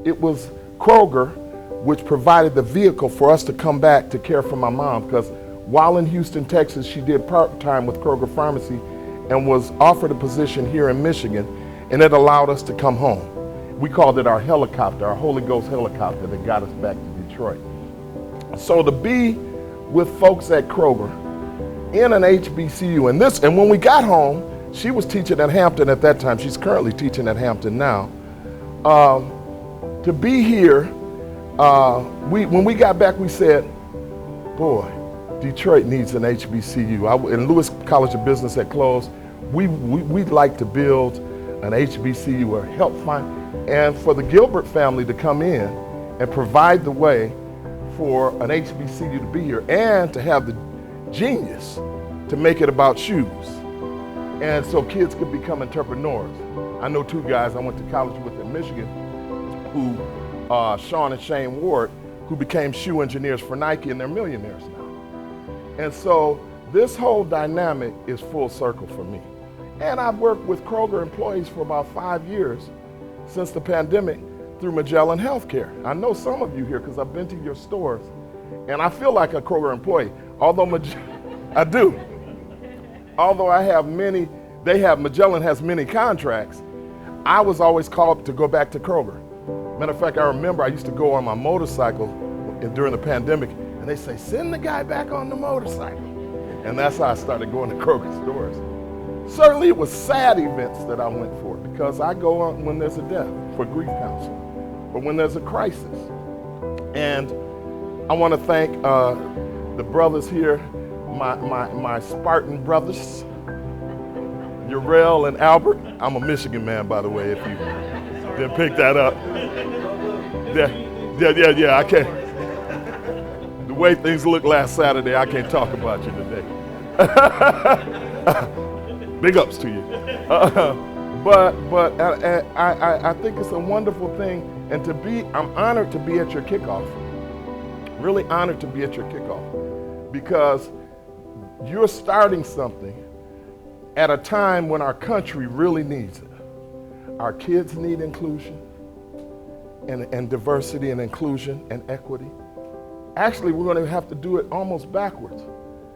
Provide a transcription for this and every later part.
it was Kroger which provided the vehicle for us to come back to care for my mom, because while in Houston, Texas, she did part-time with Kroger Pharmacy and was offered a position here in Michigan, and it allowed us to come home. We called it our helicopter, our Holy Ghost helicopter that got us back to Detroit. So to be with folks at Kroger in an HBCU, and when we got home, she was teaching at Hampton at that time. She's currently teaching at Hampton now. To be here, when we got back, we said, boy, Detroit needs an HBCU. And Lewis College of Business had closed. We'd like to build an HBCU or help find, and for the Gilbert family to come in and provide the way for an HBCU to be here and to have the genius to make it about shoes. And so kids could become entrepreneurs. I know two guys I went to college with in Michigan who, Sean and Shane Ward, who became shoe engineers for Nike, and they're millionaires now. And so this whole dynamic is full circle for me. And I've worked with Kroger employees for about 5 years since the pandemic through Magellan Healthcare. I know some of you here because I've been to your stores, and I feel like a Kroger employee, although I do. Although I have many, Magellan has many contracts, I was always called to go back to Kroger. Matter of fact, I remember I used to go on my motorcycle during the pandemic, and they say, send the guy back on the motorcycle. And that's how I started going to Kroger stores. Certainly it was sad events that I went for, because I go on when there's a death for grief counseling, or when there's a crisis. And I want to thank the brothers here, my Spartan brothers, Urall and Albert. I'm a Michigan man, by the way, if you didn't pick that up. Yeah, I can't. The way things looked last Saturday, I can't talk about you today. Big ups to you. But I think it's a wonderful thing, and I'm honored to be at your kickoff. Really honored to be at your kickoff, because you're starting something at a time when our country really needs it. Our kids need inclusion and diversity and inclusion and equity. Actually, we're going to have to do it almost backwards.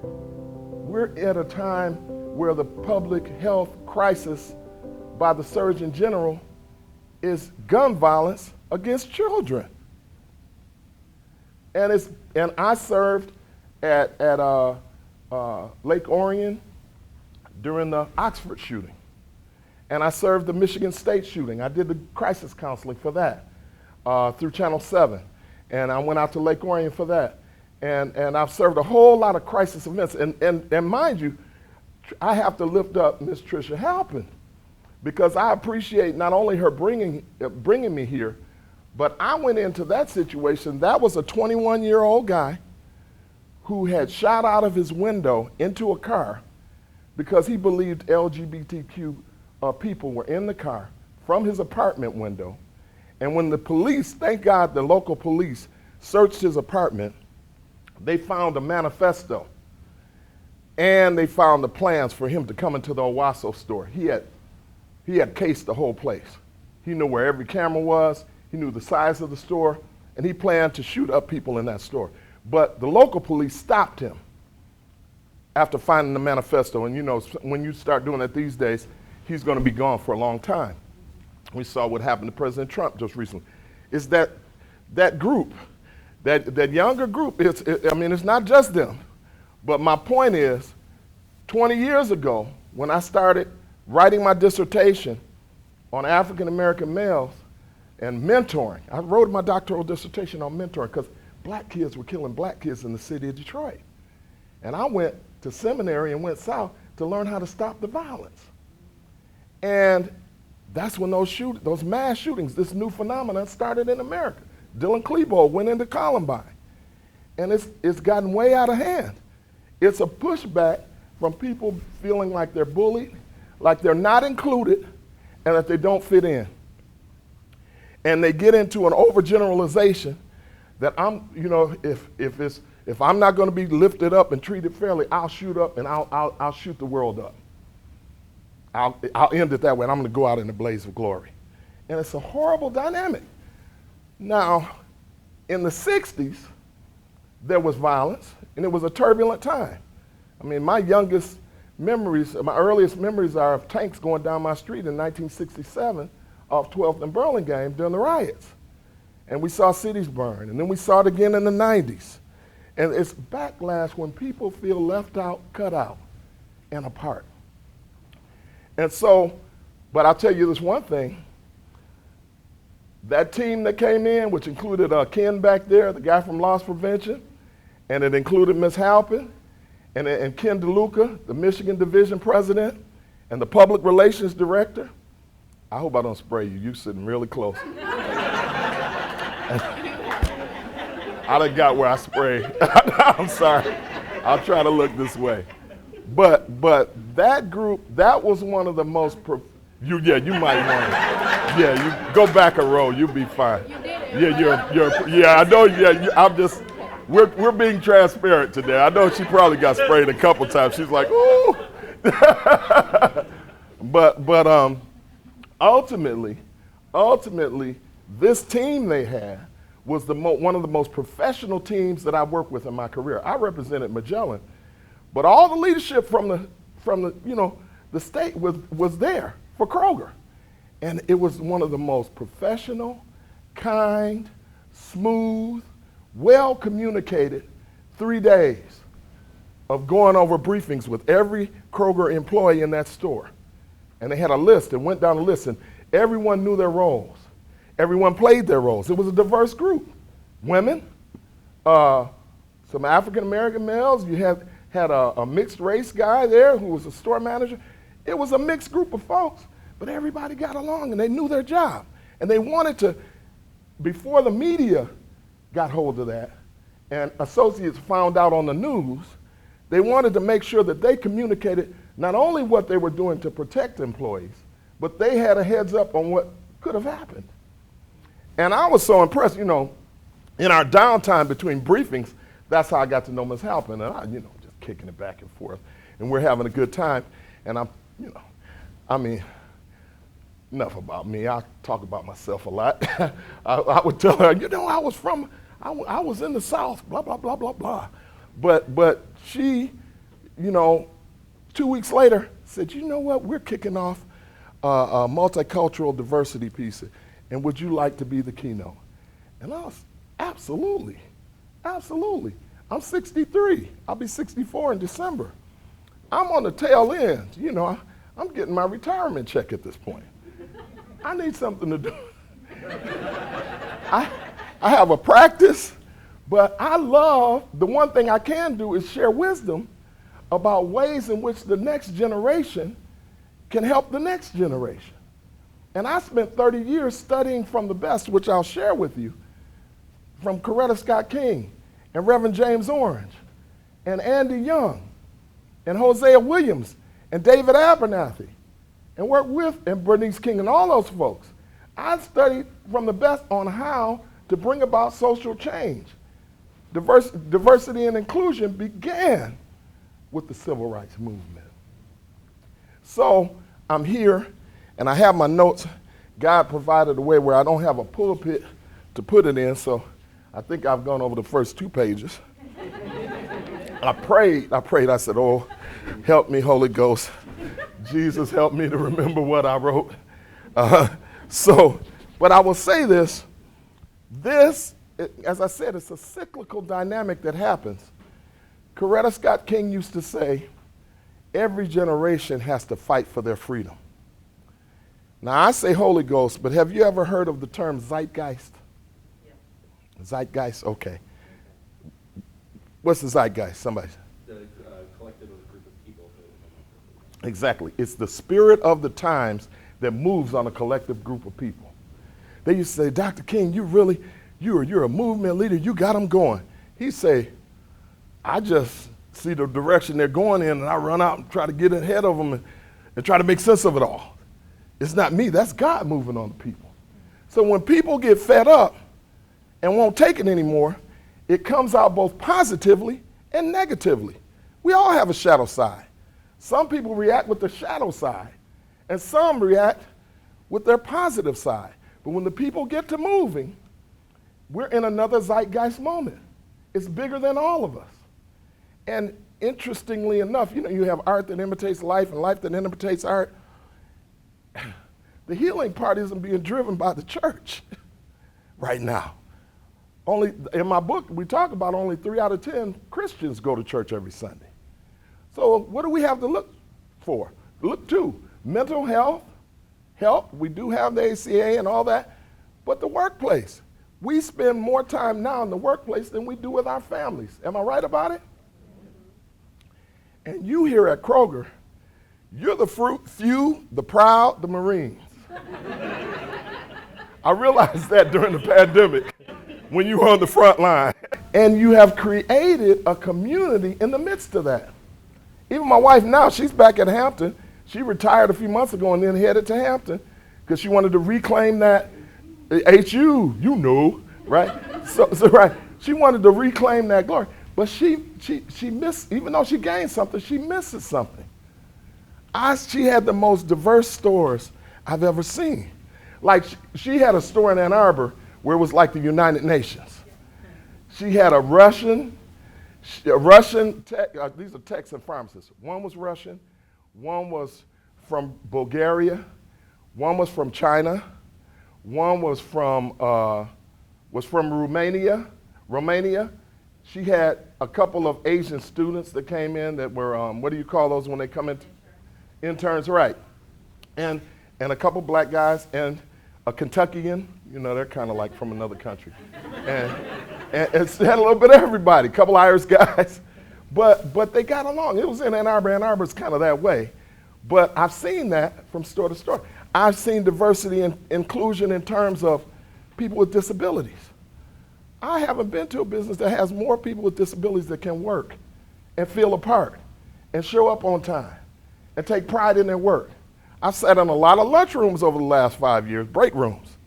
We're at a time where the public health crisis by the Surgeon General is gun violence against children. And I served at Lake Orion during the Oxford shooting. And I served the Michigan State shooting. I did the crisis counseling for that through Channel 7. And I went out to Lake Orion for that. And I've served a whole lot of crisis events. And mind you, I have to lift up Miss Tricia Halpin, because I appreciate not only her bringing me here, but I went into that situation. That was a 21-year-old guy who had shot out of his window into a car because he believed LGBTQ people were in the car from his apartment window. And when the police, thank God the local police, searched his apartment, they found a manifesto, and they found the plans for him to come into the Owasso store. He had cased the whole place. He knew where every camera was, he knew the size of the store, and he planned to shoot up people in that store. But the local police stopped him after finding the manifesto. And you know, when you start doing that these days, he's going to be gone for a long time. We saw what happened to President Trump just recently. Is that group, that younger group, it's not just them. But my point is, 20 years ago, when I started writing my dissertation on African American males and mentoring, I wrote my doctoral dissertation on mentoring because black kids were killing black kids in the city of Detroit. And I went to seminary and went south to learn how to stop the violence. And that's when those mass shootings, this new phenomenon started in America. Dylan Klebold went into Columbine. And it's gotten way out of hand. It's a pushback from people feeling like they're bullied, like they're not included, and that they don't fit in. And they get into an overgeneralization that if I'm not going to be lifted up and treated fairly, I'll shoot up and I'll shoot the world up. I'll end it that way, and I'm going to go out in a blaze of glory. And it's a horrible dynamic. Now, in the 60s, there was violence, and it was a turbulent time. I mean, my earliest memories are of tanks going down my street in 1967 off 12th and Burlingame during the riots. And we saw cities burn, and then we saw it again in the 90s. And it's backlash when people feel left out, cut out, and apart. And so, but I'll tell you this one thing. That team that came in, which included Ken back there, the guy from Loss Prevention, and it included Ms. Halpin, and Ken DeLuca, the Michigan Division President, and the Public Relations Director. I hope I don't spray you. You're sitting really close. I done got where I spray. I'm sorry. I'll try to look this way. But that group, that was one of the most, you might want to. Yeah, you go back a row, you'll be fine. You did it. Yeah, I know. Yeah, I'm just. We're being transparent today. I know she probably got sprayed a couple times. She's like, ooh. but ultimately, this team they had was one of the most professional teams that I worked with in my career. I represented Magellan, but all the leadership from the state was there for Kroger, and it was one of the most professional, kind, smooth, well communicated 3 days of going over briefings with every Kroger employee in that store. And they had a list and went down the list, and everyone knew their roles. Everyone played their roles. It was a diverse group. Women, some African American males, you had a mixed race guy there who was a store manager. It was a mixed group of folks, but everybody got along and they knew their job. And they wanted to, before the media got hold of that, and associates found out on the news, they wanted to make sure that they communicated not only what they were doing to protect employees, but they had a heads up on what could have happened. And I was so impressed, in our downtime between briefings, that's how I got to know Ms. Halpin, and I, just kicking it back and forth, and we're having a good time, and enough about me. I talk about myself a lot. I would tell her, I was in the South, blah, blah, blah, blah, blah. But she, 2 weeks later said, you know what, we're kicking off a multicultural diversity piece, and would you like to be the keynote? And I was, absolutely. I'm 63. I'll be 64 in December. I'm on the tail end. I'm getting my retirement check at this point. I need something to do. I have a practice, but I love, the one thing I can do is share wisdom about ways in which the next generation can help the next generation. And I spent 30 years studying from the best, which I'll share with you, from Coretta Scott King and Reverend James Orange and Andy Young and Hosea Williams and David Abernathy, and worked with and Bernice King and all those folks. I studied from the best on how to bring about social change. Diversity and inclusion began with the civil rights movement. So I'm here, and I have my notes. God provided a way where I don't have a pulpit to put it in, so I think I've gone over the first 2 pages. I prayed, I said, oh, help me, Holy Ghost. Jesus, help me to remember what I wrote. But I will say this, as I said, it's a cyclical dynamic that happens. Coretta Scott King used to say, every generation has to fight for their freedom. Now I say Holy Ghost, but have you ever heard of the term zeitgeist? Yeah. Zeitgeist, okay. What's the zeitgeist? Somebody. The collective of a group of people. Exactly. It's the spirit of the times that moves on a collective group of people. They used to say, Dr. King, you're a movement leader, you got them going. He'd say, I just see the direction they're going in and I run out and try to get ahead of them and try to make sense of it all. It's not me, that's God moving on the people. So when people get fed up and won't take it anymore, it comes out both positively and negatively. We all have a shadow side. Some people react with the shadow side, and some react with their positive side. But when the people get to moving, we're in another zeitgeist moment. It's bigger than all of us. And interestingly enough, you have art that imitates life and life that imitates art. The healing part isn't being driven by the church right now. Only in my book, we talk about only 3 out of 10 Christians go to church every Sunday. So what do we have to look for? Look to mental health, help. We do have the ACA and all that, but the workplace. We spend more time now in the workplace than we do with our families. Am I right about it? And you here at Kroger, you're the few, the proud, the Marines. I realized that during the pandemic when you were on the front line. And you have created a community in the midst of that. Even my wife now, she's back at Hampton. She retired a few months ago and then headed to Hampton because she wanted to reclaim that HU, right? So right, she wanted to reclaim that glory. But she missed, even though she gained something, she misses something. She had the most diverse stores I've ever seen. Like she had a store in Ann Arbor where it was like the United Nations. She had a Russian these are techs and pharmacists. One was Russian, one was from Bulgaria, one was from China, one was from Romania. She had a couple of Asian students that came in that were, what do you call those when they come in? Interns, right. And a couple black guys and a Kentuckian, they're kind of like from another country. And it had a little bit of everybody, a couple Irish guys. But they got along. It was in Ann Arbor. Ann Arbor's kind of that way. But I've seen that from store to store. I've seen diversity and inclusion in terms of people with disabilities. I haven't been to a business that has more people with disabilities that can work and feel a part and show up on time and take pride in their work. I've sat in a lot of lunchrooms over the last 5 years, break rooms,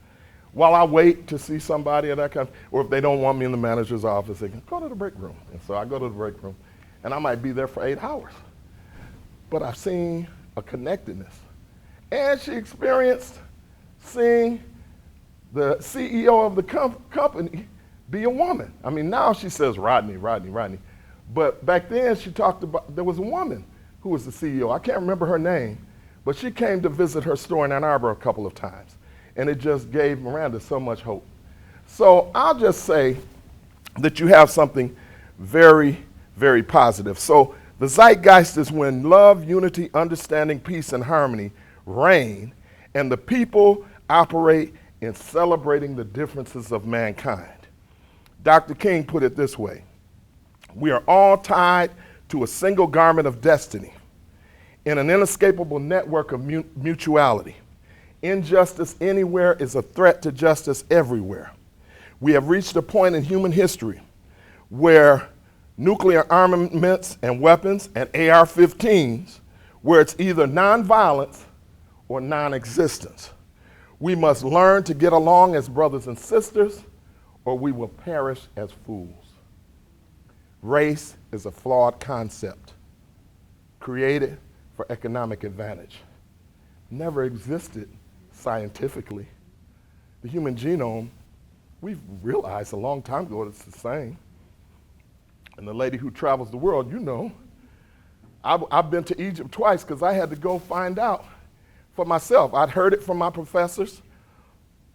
while I wait to see somebody or that kind of, or if they don't want me in the manager's office, they can go to the break room. And so I go to the break room, and I might be there for 8 hours. But I've seen a connectedness. And she experienced seeing the CEO of the company be a woman. I mean, now she says Rodney. But back then she talked about, there was a woman who was the CEO. I can't remember her name, but she came to visit her store in Ann Arbor a couple of times. And it just gave Miranda so much hope. So I'll just say that you have something very, very positive. So the zeitgeist is when love, unity, understanding, peace, and harmony reign, and the people operate in celebrating the differences of mankind. Dr. King put it this way: we are all tied to a single garment of destiny in an inescapable network of mutuality. Injustice anywhere is a threat to justice everywhere. We have reached a point in human history where nuclear armaments and weapons and AR-15s, where it's either nonviolence or non-existence. We must learn to get along as brothers and sisters, or we will perish as fools. Race is a flawed concept created for economic advantage. Never existed scientifically. The human genome, we've realized a long time ago it's the same. And the lady who travels the world, I've been to Egypt twice because I had to go find out for myself. I'd heard it from my professors.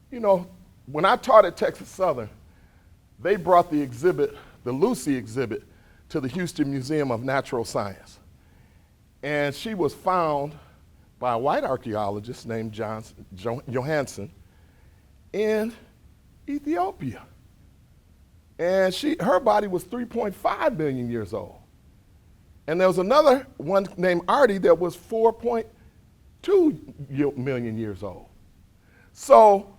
When I taught at Texas Southern, they brought the exhibit, the Lucy exhibit, to the Houston Museum of Natural Science. And she was found by a white archaeologist named Johansson in Ethiopia. And her body was 3.5 million years old. And there was another one named Artie that was 4.2 million years old. So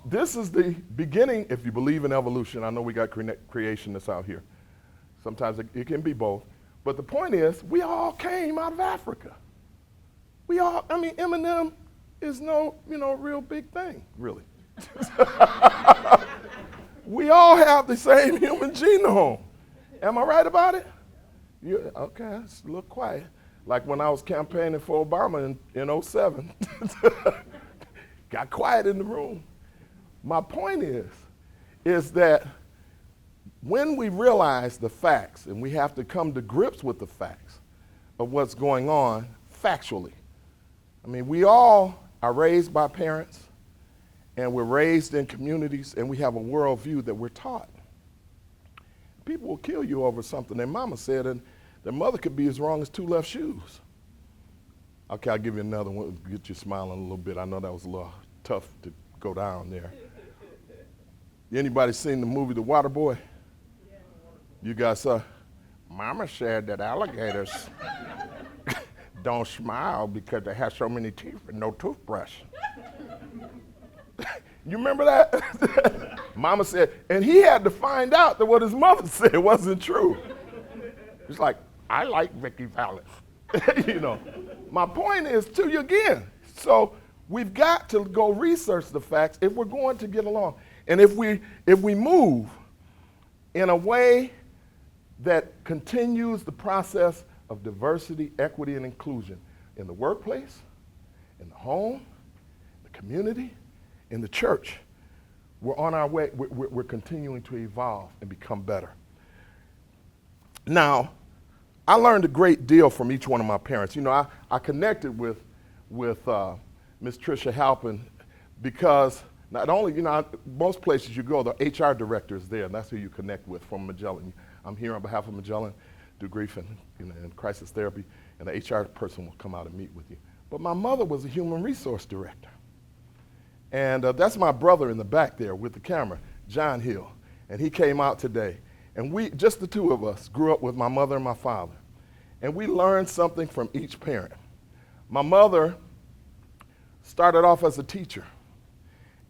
this is the beginning, if you believe in evolution. I know we got creationists out here. Sometimes it can be both. But the point is, we all came out of Africa. Eminem is no, real big thing, really. We all have the same human genome. Am I right about it? Okay, it's a little quiet. Like when I was campaigning for Obama in 2007. Got quiet in the room. My point is, is that when we realize the facts, and we have to come to grips with the facts of what's going on factually. I mean, we all are raised by parents, and we're raised in communities, and we have a worldview that we're taught. People will kill you over something their mama said, and their mother could be as wrong as two left shoes. Okay, I'll give you another one to get you smiling a little bit. I know that was a little tough to go down there. Anybody seen the movie The Waterboy? You guys saw? Mama said that alligators don't smile because they have so many teeth and no toothbrush. You remember that? Mama said, and he had to find out that what his mother said wasn't true. It's like, I like Vicky Vallis. You know, my point is to you again. So we've got to go research the facts if we're going to get along. And if we move in a way that continues the process of diversity, equity, and inclusion in the workplace, in the home, the community, in the church, we're on our way, we're continuing to evolve and become better. Now, I learned a great deal from each one of my parents. You know, I connected with Miss Tricia Halpin because not only, you know, most places you go, the HR director is there, and that's who you connect with from Magellan. I'm here on behalf of Magellan, do grief and crisis therapy, and the HR person will come out and meet with you. But my mother was a human resource director. And that's my brother in the back there with the camera, John Hill. And he came out today. And we, just the two of us, grew up with my mother and my father. And we learned something from each parent. My mother started off as a teacher.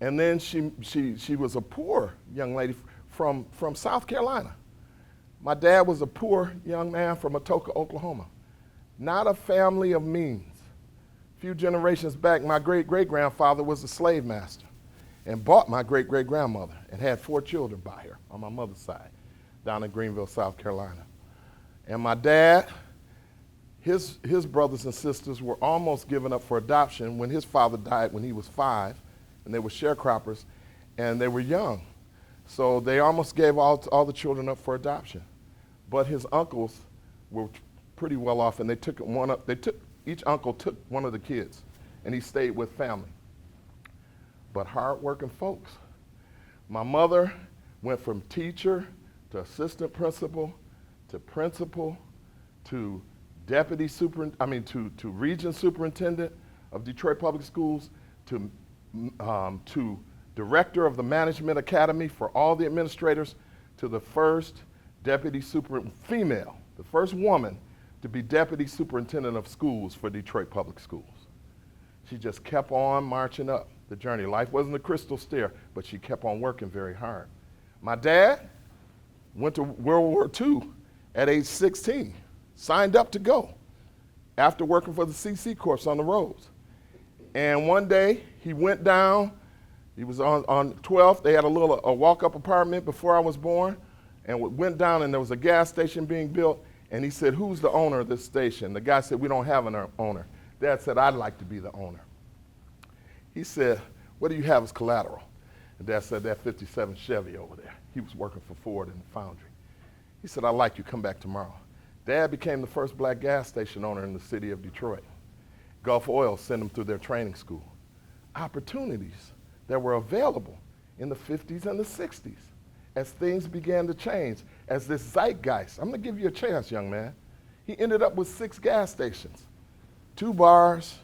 And then she was a poor young lady from South Carolina. My dad was a poor young man from Atoka, Oklahoma. Not a family of means. A few generations back, my great-great-grandfather was a slave master and bought my great-great-grandmother and had 4 children by her on my mother's side down in Greenville, South Carolina. And my dad, his brothers and sisters were almost given up for adoption when his father died when he was 5, and they were sharecroppers, and they were young. So they almost gave all the children up for adoption. But his uncles were pretty well off, and they took one up. Each uncle took one of the kids, and he stayed with family. But hard-working folks. My mother went from teacher to assistant principal to deputy to region superintendent of Detroit Public Schools to director of the Management Academy for all the administrators to the first female, the first woman to be deputy superintendent of schools for Detroit Public Schools. She just kept on marching up the journey. Life wasn't a crystal stair, but she kept on working very hard. My dad went to World War II at age 16, signed up to go after working for the CC Corps on the roads. And one day he went down, he was on 12th, they had a walk-up apartment before I was born, and went down and there was a gas station being built. And he said, who's the owner of this station? The guy said, we don't have an owner. Dad said, I'd like to be the owner. He said, what do you have as collateral? And Dad said, that 57 Chevy over there. He was working for Ford in the foundry. He said, I like you, come back tomorrow. Dad became the first black gas station owner in the city of Detroit. Gulf Oil sent him through their training school. Opportunities that were available in the 50s and the 60s. As things began to change, as this zeitgeist, I'm gonna give you a chance, young man. He ended up with 6 gas stations, 2 bars,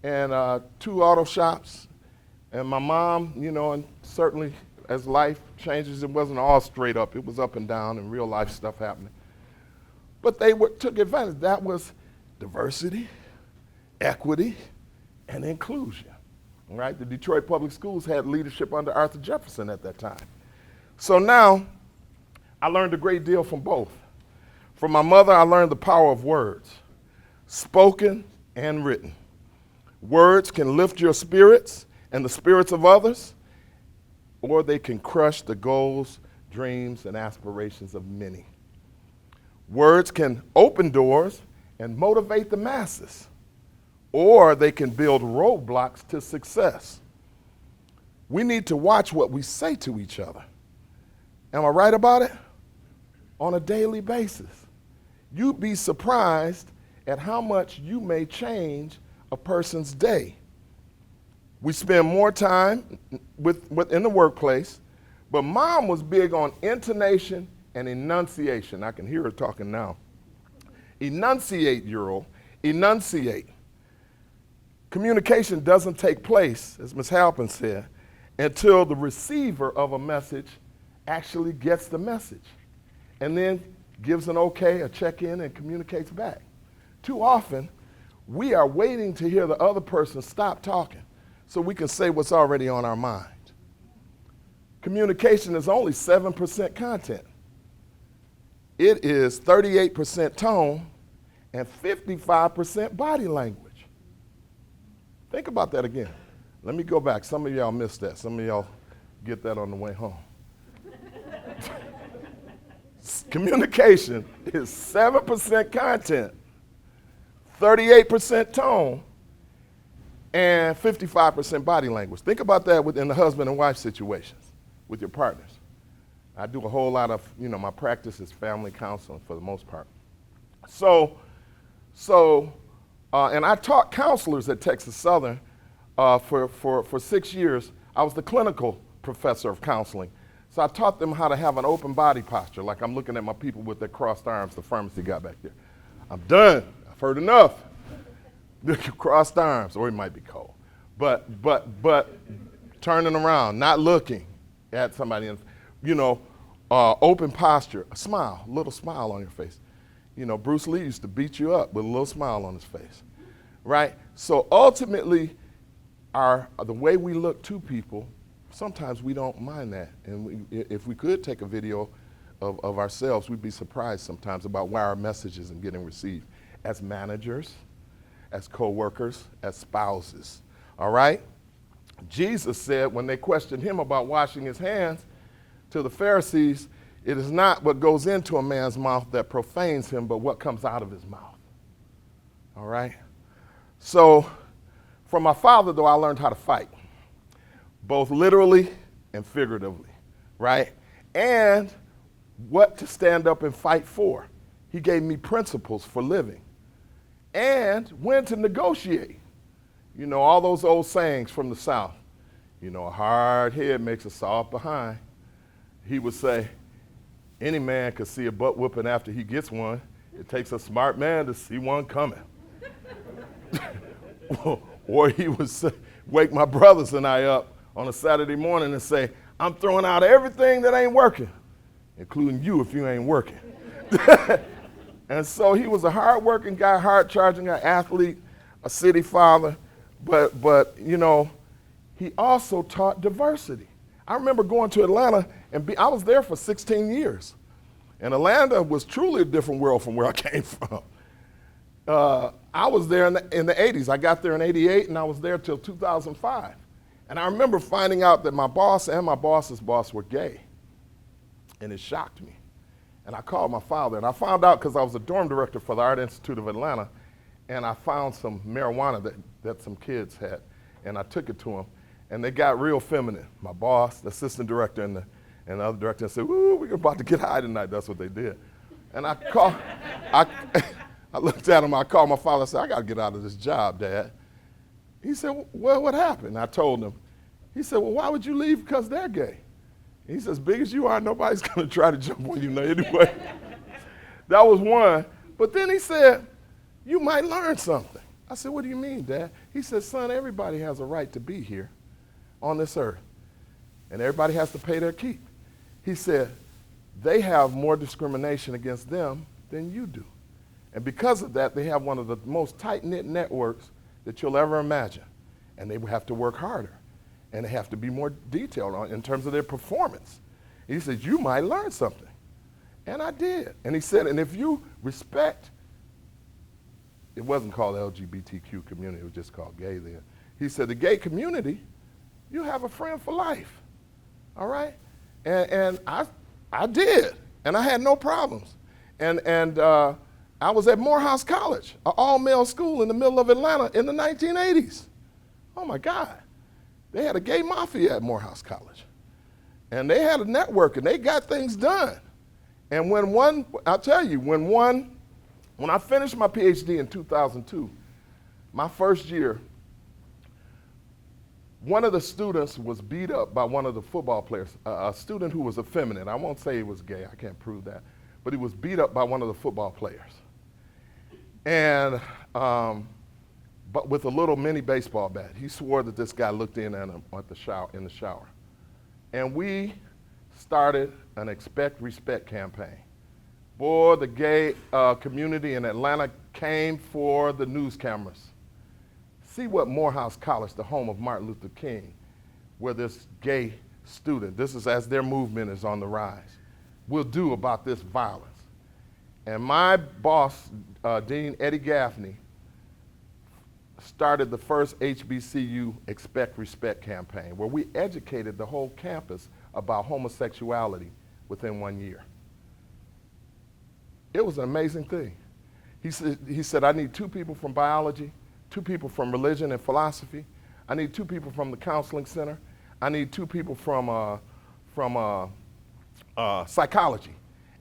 and 2 auto shops. And my mom, you know, and certainly as life changes, it wasn't all straight up. It was up and down and real life stuff happening. But they took advantage. That was diversity, equity, and inclusion, right? The Detroit Public Schools had leadership under Arthur Jefferson at that time. So now, I learned a great deal from both. From my mother, I learned the power of words, spoken and written. Words can lift your spirits and the spirits of others, or they can crush the goals, dreams, and aspirations of many. Words can open doors and motivate the masses, or they can build roadblocks to success. We need to watch what we say to each other Am I right about it? On a daily basis. You'd be surprised at how much you may change a person's day. We spend more time in the workplace, but Mom was big on intonation and enunciation. I can hear her talking now. Enunciate, Urall. Enunciate. Communication doesn't take place, as Ms. Halpin said, until the receiver of a message actually gets the message and then gives an okay, a check-in, and communicates back. Too often, we are waiting to hear the other person stop talking so we can say what's already on our mind. Communication is only 7% content. It is 38% tone and 55% body language. Think about that again. Let me go back. Some of y'all missed that. Some of y'all get that on the way home. Communication is 7% content, 38% tone, and 55% body language. Think about that within the husband and wife situations with your partners. I do a whole lot of, my practice is family counseling for the most part. And I taught counselors at Texas Southern for 6 years. I was the clinical professor of counseling. So I taught them how to have an open body posture, like I'm looking at my people with their crossed arms, the pharmacy guy back there. I'm done. I've heard enough. Crossed arms, or it might be cold. But turning around, not looking at somebody, open posture, a smile, a little smile on your face. Bruce Lee used to beat you up with a little smile on his face, right? So ultimately, the way we look to people, sometimes we don't mind that. And if we could take a video of ourselves, we'd be surprised sometimes about why our message isn't getting received as managers, as co-workers, as spouses, all right? Jesus said when they questioned him about washing his hands to the Pharisees, it is not what goes into a man's mouth that profanes him, but what comes out of his mouth, all right? So from my father, though, I learned how to fight, both literally and figuratively, right? And what to stand up and fight for. He gave me principles for living and when to negotiate. All those old sayings from the South. A hard head makes a soft behind. He would say, any man could see a butt whooping after he gets one. It takes a smart man to see one coming. Or he would say, wake my brothers and I up on a Saturday morning and say, I'm throwing out everything that ain't working, including you if you ain't working. And so he was a hard-working guy, hard-charging guy, athlete, a city father, but he also taught diversity. I remember going to Atlanta, and I was there for 16 years. And Atlanta was truly a different world from where I came from. I was there in the 80s. I got there in 88, and I was there till 2005. And I remember finding out that my boss and my boss's boss were gay. And it shocked me. And I called my father, and I found out because I was a dorm director for the Art Institute of Atlanta, and I found some marijuana that some kids had, and I took it to them, and they got real feminine. My boss, the assistant director, and the other director said, "Ooh, we're about to get high tonight." That's what they did. And I looked at him, I called my father, I said, "I got to get out of this job, Dad." He said, "Well, what happened?" I told him. He said, "Well, why would you leave? Because they're gay." He says, "As big as you are, nobody's going to try to jump on you anyway." That was one. But then he said, "You might learn something." I said, "What do you mean, Dad?" He said, "Son, everybody has a right to be here on this earth, and everybody has to pay their keep." He said, "They have more discrimination against them than you do. And because of that, they have one of the most tight-knit networks that you'll ever imagine. And they have to work harder. And they have to be more detailed in terms of their performance." He said, "You might learn something." And I did. And he said, and if you respect, it wasn't called LGBTQ community, it was just called gay then. He said, the gay community, you have a friend for life, all right? And I did, and I had no problems. And I was at Morehouse College, an all-male school in the middle of Atlanta in the 1980s. Oh my God. They had a gay mafia at Morehouse College. And they had a network, and they got things done. And I'll tell you, when I finished my PhD in 2002, my first year, one of the students was beat up by one of the football players, a student who was effeminate. I won't say he was gay, I can't prove that, but he was beat up by one of the football players. And, but with a little mini baseball bat. He swore that this guy looked in at him in the shower. And we started an Expect Respect campaign. Boy, the gay community in Atlanta came for the news cameras. See what Morehouse College, the home of Martin Luther King, where this gay student, this is as their movement is on the rise, will do about this violence. And my boss, Dean Eddie Gaffney, started the first HBCU Expect Respect campaign, where we educated the whole campus about homosexuality within 1 year. It was an amazing thing. He said, I need 2 people from biology, 2 people from religion and philosophy. I need 2 people from the counseling center. I need 2 people from psychology.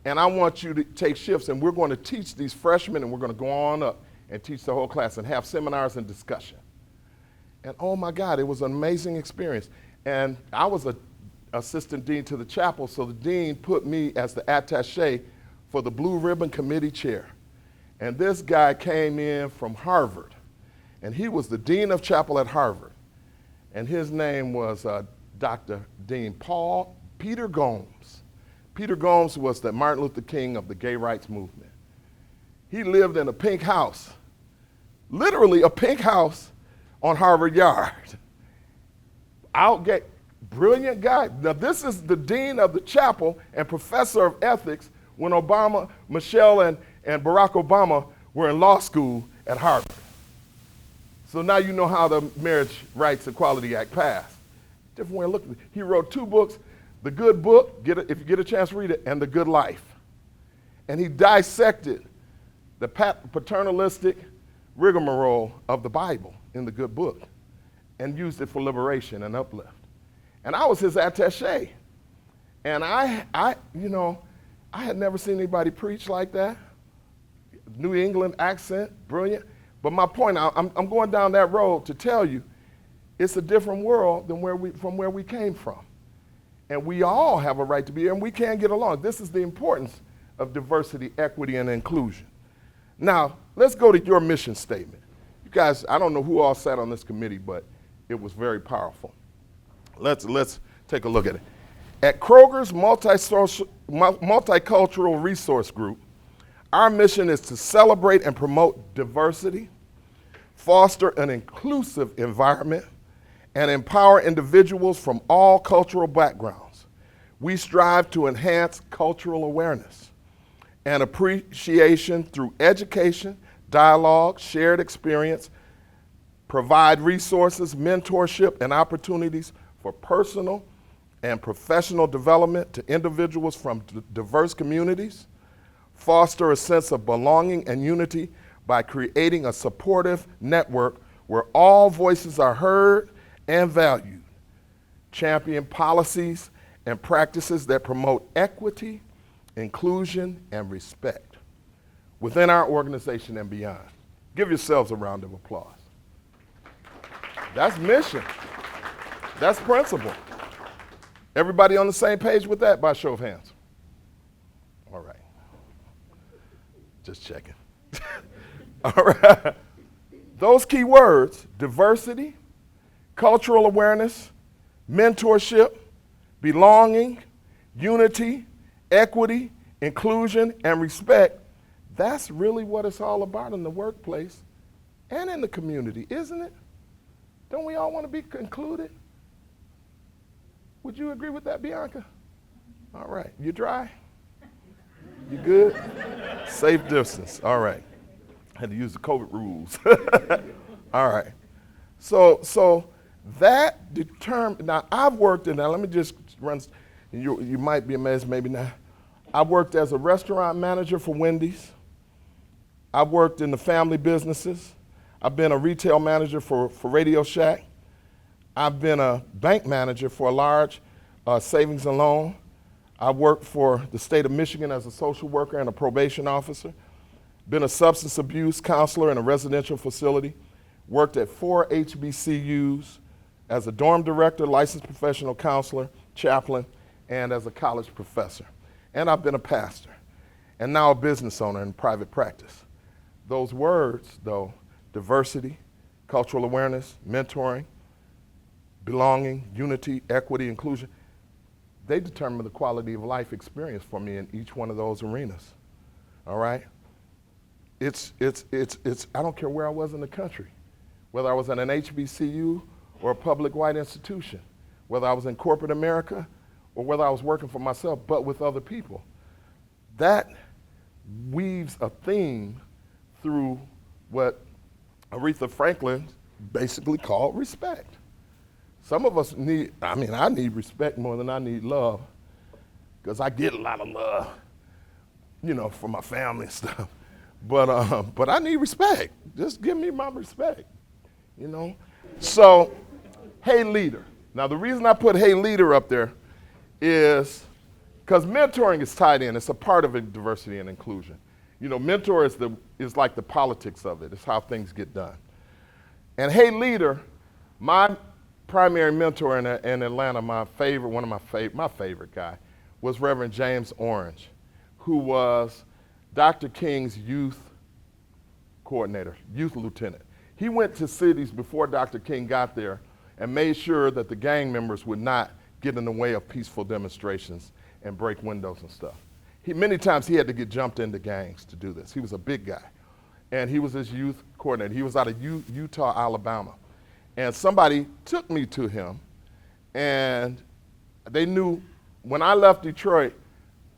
And I want you to take shifts, and we're going to teach these freshmen, and we're going to go on up and teach the whole class and have seminars and discussion. And oh my God, it was an amazing experience. And I was an assistant dean to the chapel, so the dean put me as the attaché for the Blue Ribbon Committee chair. And this guy came in from Harvard, and he was the dean of chapel at Harvard. And his name was Dr. Dean Peter Gomes. Peter Gomes was the Martin Luther King of the gay rights movement. He lived in a pink house, literally a pink house on Harvard Yard. Brilliant guy. Now this is the dean of the chapel and professor of ethics when Michelle and Barack Obama were in law school at Harvard. So now you know how the Marriage Rights Equality Act passed. Different way of looking at it. He wrote 2 books, The Good Book, if you get a chance to read it, and The Good Life. And he dissected the paternalistic rigmarole of the Bible in The Good Book and used it for liberation and uplift. And I was his attaché. And I had never seen anybody preach like that. New England accent, brilliant. But my point, I'm going down that road to tell you, it's a different world than from where we came from. And we all have a right to be here, and we can get along. This is the importance of diversity, equity, and inclusion. Now, let's go to your mission statement. You guys, I don't know who all sat on this committee, but it was very powerful. Let's take a look at it. At Kroger's Multicultural Resource Group, our mission is to celebrate and promote diversity, foster an inclusive environment, and empower individuals from all cultural backgrounds. We strive to enhance cultural awareness and appreciation through education, dialogue, shared experience, provide resources, mentorship, and opportunities for personal and professional development to individuals from diverse communities, foster a sense of belonging and unity by creating a supportive network where all voices are heard and valued, champion policies and practices that promote equity, inclusion, and respect within our organization and beyond. Give yourselves a round of applause. That's mission. That's principle. Everybody on the same page with that by show of hands? All right. Just checking. All right. Those key words, diversity, cultural awareness, mentorship, belonging, unity, equity, inclusion, and respect, that's really what it's all about in the workplace and in the community, isn't it? Don't we all want to be included? Would you agree with that, Bianca? All right. You dry? You good? Safe distance. All right. Had to use the COVID rules. All right. So that determined, now I've worked in, now let me just run, you might be amazed, maybe not. I worked as a restaurant manager for Wendy's. I've worked in the family businesses. I've been a retail manager for Radio Shack. I've been a bank manager for a large savings and loan. I worked for the state of Michigan as a social worker and a probation officer. Been a substance abuse counselor in a residential facility. Worked at 4 HBCUs as a dorm director, licensed professional counselor, chaplain, and as a college professor. And I've been a pastor, and now a business owner in private practice. Those words, though, diversity, cultural awareness, mentoring, belonging, unity, equity, inclusion, they determine the quality of life experience for me in each one of those arenas, all right? It's I don't care where I was in the country, whether I was at an HBCU or a public white institution, whether I was in corporate America or whether I was working for myself, but with other people. That weaves a theme through what Aretha Franklin basically called respect. Some of us I need respect more than I need love, because I get a lot of love, from my family and stuff. But I need respect. Just give me my respect, So, hey leader. Now the reason I put hey leader up there is because mentoring is tied in. It's a part of diversity and inclusion. Mentor is like the politics of it. It's how things get done. And hey leader, my primary mentor in Atlanta, my favorite guy, was Reverend James Orange, who was Dr. King's youth coordinator, youth lieutenant. He went to cities before Dr. King got there and made sure that the gang members would not get in the way of peaceful demonstrations and break windows and stuff. Many times he had to get jumped into gangs to do this. He was a big guy. And he was his youth coordinator. He was out of Utah, Alabama. And somebody took me to him, and they knew when I left Detroit,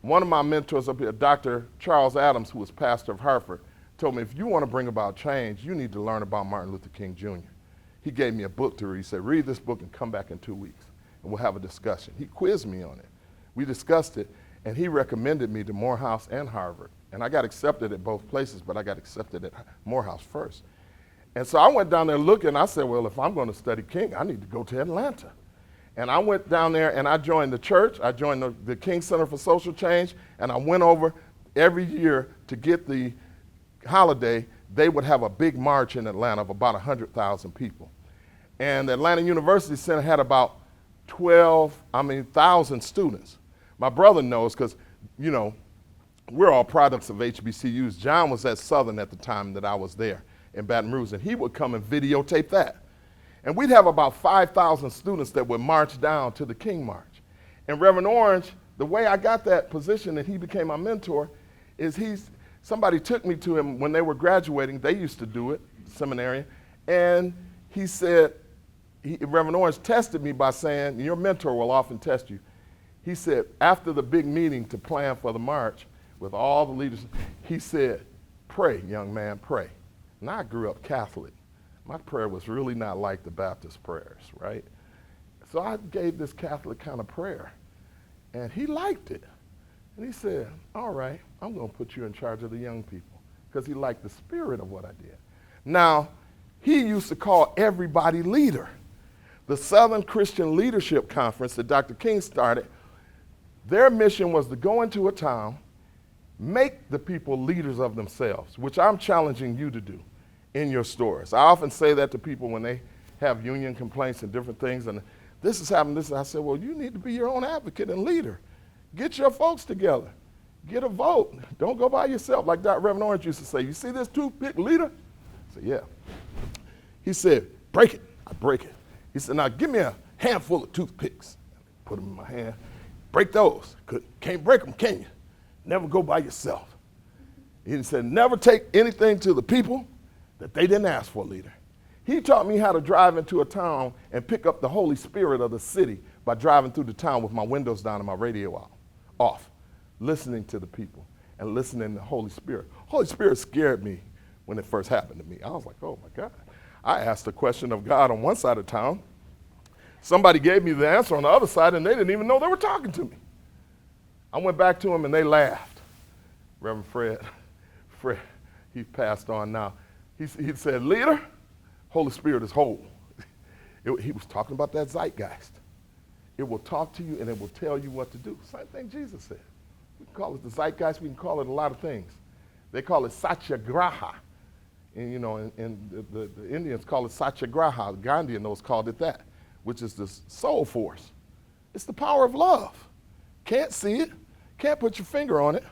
one of my mentors up here, Dr. Charles Adams, who was pastor of Hartford, told me, if you want to bring about change, you need to learn about Martin Luther King Jr. He gave me a book to read. He said, read this book and come back in 2 weeks, and we'll have a discussion. He quizzed me on it. We discussed it, and he recommended me to Morehouse and Harvard. And I got accepted at both places, but I got accepted at Morehouse first. And so I went down there looking. I said, well, if I'm going to study King, I need to go to Atlanta. And I went down there and I joined the church. I joined the King Center for Social Change, and I went over every year to get the holiday. They would have a big march in Atlanta of about 100,000 people. And the Atlanta University Center had about 1,000 students. My brother knows because, we're all products of HBCUs. John was at Southern at the time that I was there in Baton Rouge, and he would come and videotape that. And we'd have about 5,000 students that would march down to the King March. And Reverend Orange, the way I got that position and he became my mentor is somebody took me to him when they were graduating. They used to do it, seminary. And he said, Reverend Orange tested me by saying, your mentor will often test you. He said, after the big meeting to plan for the march with all the leaders, he said, pray, young man, pray. And I grew up Catholic. My prayer was really not like the Baptist prayers, right? So I gave this Catholic kind of prayer, and he liked it. And he said, all right, I'm going to put you in charge of the young people, because he liked the spirit of what I did. Now, he used to call everybody leader. The Southern Christian Leadership Conference that Dr. King started, their mission was to go into a town, make the people leaders of themselves, which I'm challenging you to do in your stores. I often say that to people when they have union complaints and different things, and this is happening, this. I said, well, you need to be your own advocate and leader. Get your folks together. Get a vote. Don't go by yourself. Like Dr. Reverend Orange used to say, you see this toothpick leader? I said, yeah. He said, break it. I break it. He said, now give me a handful of toothpicks. Put them in my hand. Break those. Can't break them, can you? Never go by yourself. He said, never take anything to the people that they didn't ask for, leader. He taught me how to drive into a town and pick up the Holy Spirit of the city by driving through the town with my windows down and my radio off, listening to the people and listening to the Holy Spirit. Holy Spirit scared me when it first happened to me. I was like, oh my God. I asked a question of God on one side of town. Somebody gave me the answer on the other side, and they didn't even know they were talking to me. I went back to him, and they laughed. Reverend Fred, he passed on now. He said, leader, Holy Spirit is whole. He was talking about that zeitgeist. It will talk to you and it will tell you what to do. Same thing Jesus said. We can call it the zeitgeist. We can call it a lot of things. They call it satyagraha. And, and the Indians call it satyagraha. Gandhi and those called it that, which is the soul force. It's the power of love. Can't see it. Can't put your finger on it.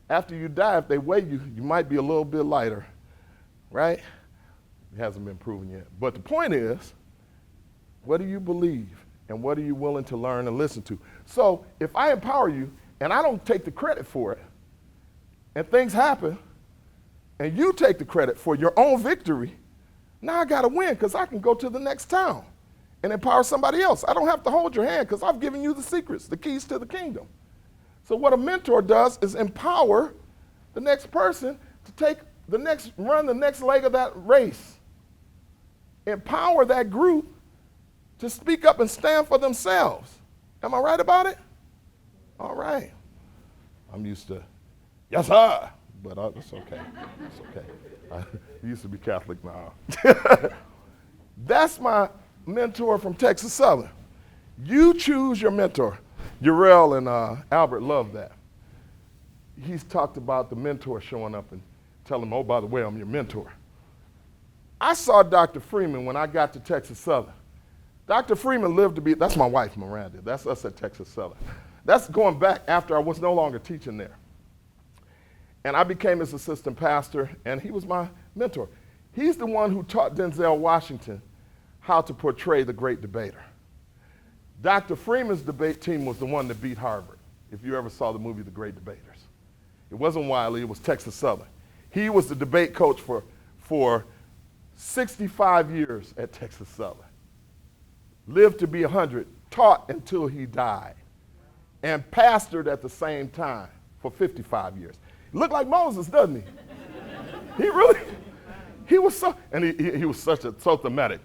After you die, if they weigh you, you might be a little bit lighter, right? It hasn't been proven yet. But the point is, what do you believe and what are you willing to learn and listen to? So if I empower you and I don't take the credit for it, and things happen, and you take the credit for your own victory, now I got to win because I can go to the next town and empower somebody else. I don't have to hold your hand because I've given you the secrets, the keys to the kingdom. So what a mentor does is empower the next person to run the next leg of that race. Empower that group to speak up and stand for themselves. Am I right about it? All right. I'm used to, yes, sir, but it's okay. It's okay. I used to be Catholic now. That's my mentor from Texas Southern. You choose your mentor. Urall and Albert love that. He's talked about the mentor showing up and telling him, oh, by the way, I'm your mentor. I saw Dr. Freeman when I got to Texas Southern. Dr. Freeman lived to be, that's my wife, Miranda. That's us at Texas Southern. That's going back after I was no longer teaching there. And I became his assistant pastor, and he was my mentor. He's the one who taught Denzel Washington how to portray the great debater. Dr. Freeman's debate team was the one that beat Harvard, if you ever saw the movie The Great Debaters. It wasn't Wiley, it was Texas Southern. He was the debate coach for 65 years at Texas Southern. Lived to be 100, taught until he died, and pastored at the same time for 55 years. He looked like Moses, doesn't he? He was so, and he was so thematic.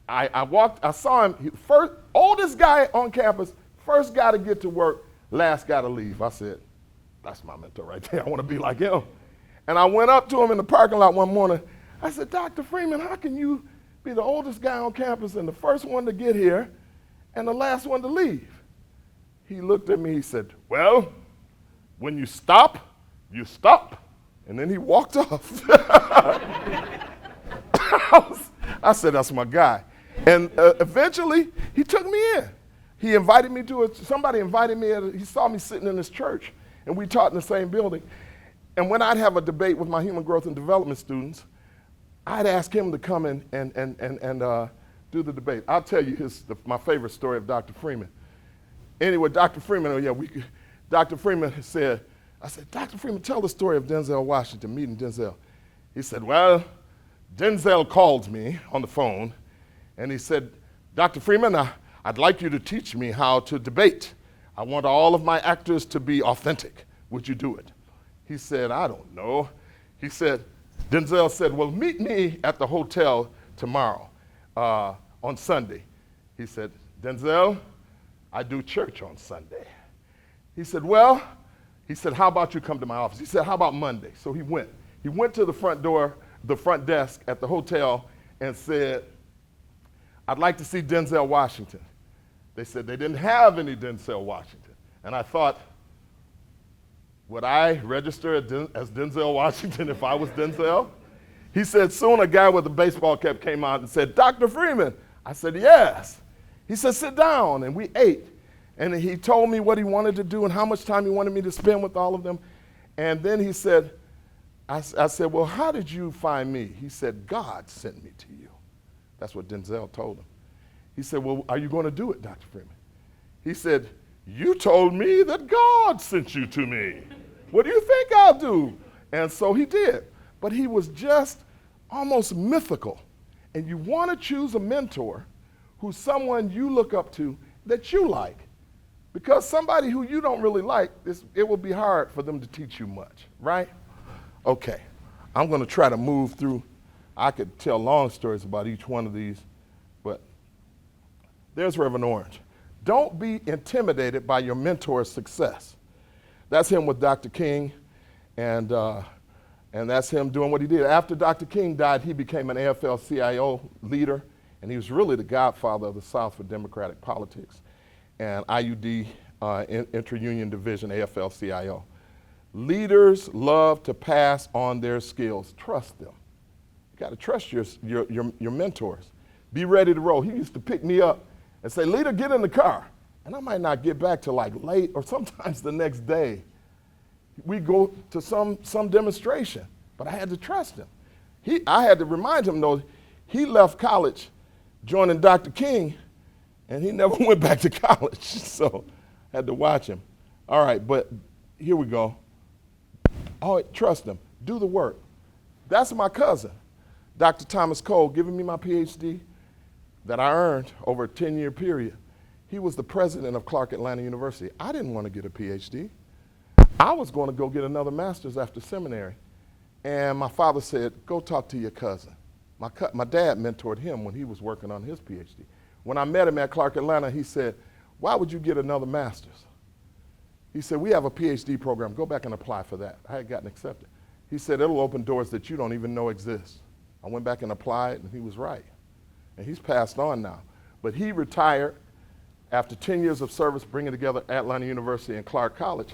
I saw him, first, oldest guy on campus, first guy to get to work, last guy to leave. I said, that's my mentor right there. I want to be like him. And I went up to him in the parking lot one morning. I said, Dr. Freeman, how can you be the oldest guy on campus and the first one to get here and the last one to leave? He looked at me, he said, well, when you stop, you stop. And then he walked off. I said, that's my guy. And eventually, he took me in. He invited me to somebody invited me, he saw me sitting in this church, and we taught in the same building. And when I'd have a debate with my human growth and development students, I'd ask him to come and do the debate. I'll tell you my favorite story of Dr. Freeman. Anyway, Dr. Freeman, Dr. Freeman said, I said, Dr. Freeman, tell the story of Denzel Washington, meeting Denzel. He said, well, Denzel called me on the phone, and he said, Dr. Freeman, I'd like you to teach me how to debate. I want all of my actors to be authentic. Would you do it? He said, I don't know. Denzel said, well, meet me at the hotel tomorrow on Sunday. He said, Denzel, I do church on Sunday. He said, how about you come to my office? He said, how about Monday? So he went. He went to the front door, the front desk at the hotel and said, I'd like to see Denzel Washington. They said they didn't have any Denzel Washington. And I thought, would I register as Denzel Washington if I was Denzel? He said, soon a guy with a baseball cap came out and said, Dr. Freeman. I said, yes. He said, sit down, and we ate. And he told me what he wanted to do and how much time he wanted me to spend with all of them. And then he said, I said, well, how did you find me? He said, God sent me to you. That's what Denzel told him. He said, well, are you going to do it, Dr. Freeman? He said, you told me that God sent you to me. What do you think I'll do? And so he did. But he was just almost mythical. And you want to choose a mentor who's someone you look up to that you like. Because somebody who you don't really like, it will be hard for them to teach you much, right? Okay, I'm going to try to move through. I could tell long stories about each one of these, but there's Reverend Orange. Don't be intimidated by your mentor's success. That's him with Dr. King, and that's him doing what he did. After Dr. King died, he became an AFL-CIO leader, And he was really the godfather of the South for democratic politics and IUD, Inter-Union Division, AFL-CIO. Leaders love to pass on their skills. Trust them. You got to trust your mentors. Be ready to roll. He used to pick me up and say, leader, get in the car. And I might not get back till like late or sometimes the next day. We go to some demonstration, but I had to trust him. I had to remind him, though, he left college joining Dr. King, and he never went back to college, so I had to watch him. All right, but here we go. Oh, trust him. Do the work. That's my cousin, Dr. Thomas Cole, giving me my PhD that I earned over a 10-year period. He was the president of Clark Atlanta University. I didn't want to get a PhD. I was going to go get another master's after seminary. And my father said, go talk to your cousin. My dad mentored him when he was working on his PhD. When I met him at Clark Atlanta, he said, why would you get another master's? He said, we have a PhD program. Go back and apply for that. I had gotten accepted. He said, it'll open doors that you don't even know exist. I went back and applied, and he was right. And he's passed on now. But he retired after 10 years of service, bringing together Atlanta University and Clark College.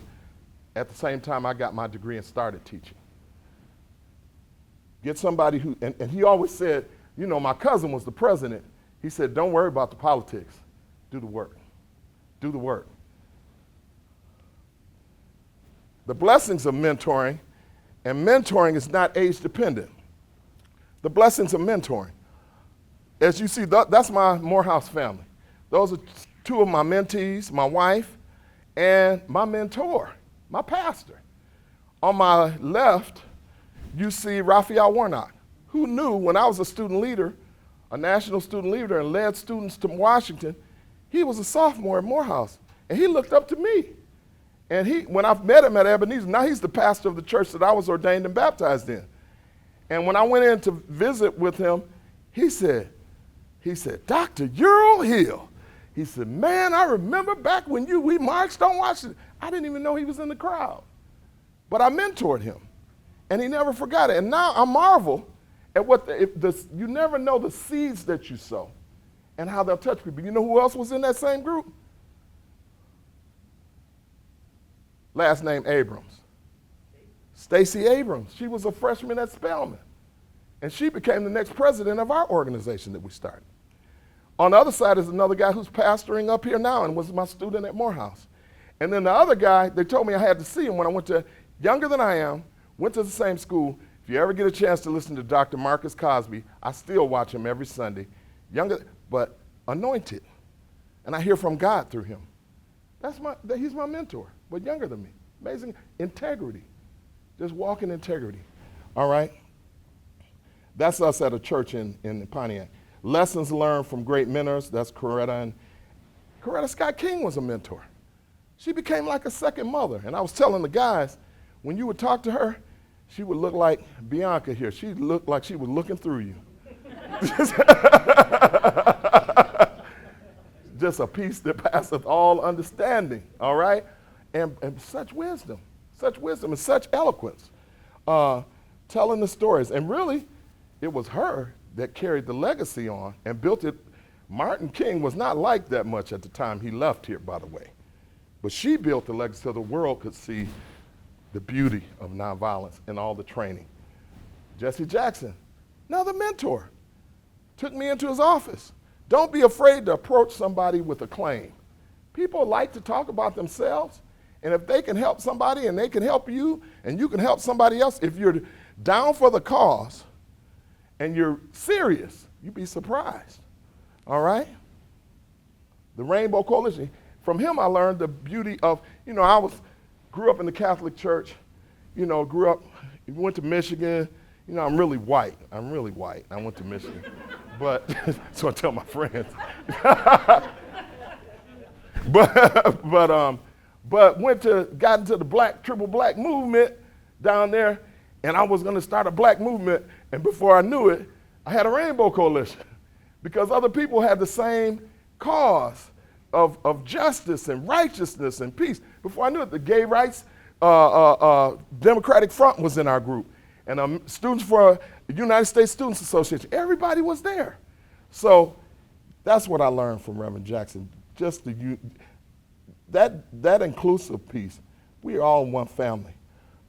At the same time, I got my degree and started teaching. Get somebody who, and he always said, you know, my cousin was the president. He said, don't worry about the politics. Do the work. Do the work. The blessings of mentoring, and mentoring is not age dependent. The blessings of mentoring. As you see, that's my Morehouse family. Those are two of my mentees, my wife, and my mentor, my pastor. On my left, you see Raphael Warnock, who knew when I was a student leader, a national student leader, and led students to Washington. He was a sophomore at Morehouse, and he looked up to me. And when I met him at Ebenezer, now he's the pastor of the church that I was ordained and baptized in. And when I went in to visit with him, he said, Dr. Urall Hill. He said, man, I remember back when we marched on Washington. I didn't even know he was in the crowd. But I mentored him, and he never forgot it. And now I marvel at you never know the seeds that you sow and how they'll touch people. You know who else was in that same group? Last name Abrams. Stacey Abrams. She was a freshman at Spelman. And she became the next president of our organization that we started. On the other side is another guy who's pastoring up here now and was my student at Morehouse. And then the other guy, they told me I had to see him when I went to, younger than I am, went to the same school. If you ever get a chance to listen to Dr. Marcus Cosby, I still watch him every Sunday. Younger, but anointed. And I hear from God through him. He's my mentor, but younger than me. Amazing integrity. Just walk in integrity. All right? That's us at a church in Pontiac. Lessons learned from great mentors. That's Coretta. And Coretta Scott King was a mentor. She became like a second mother. And I was telling the guys, when you would talk to her, she would look like Bianca here. She looked like she was looking through you. Just a peace that passeth all understanding, all right? And such wisdom and such eloquence, telling the stories. And really, it was her that carried the legacy on and built it. Martin King was not liked that much at the time he left here, by the way. But she built the legacy so the world could see the beauty of nonviolence and all the training. Jesse Jackson, another mentor, took me into his office. Don't be afraid to approach somebody with a claim. People like to talk about themselves, and if they can help somebody and they can help you and you can help somebody else, if you're down for the cause and you're serious, you'd be surprised, all right? The Rainbow Coalition, from him I learned the beauty of, grew up in the Catholic Church, went to Michigan. I'm really white. I went to Michigan. But, so I tell my friends. but got into the triple black movement down there, and I was gonna start a black movement, and before I knew it, I had a Rainbow Coalition because other people had the same cause of justice and righteousness and peace. Before I knew it, the Gay Rights Democratic Front was in our group, and Students for United States Students Association. Everybody was there. So that's what I learned from Reverend Jackson. Just that inclusive piece. We are all one family.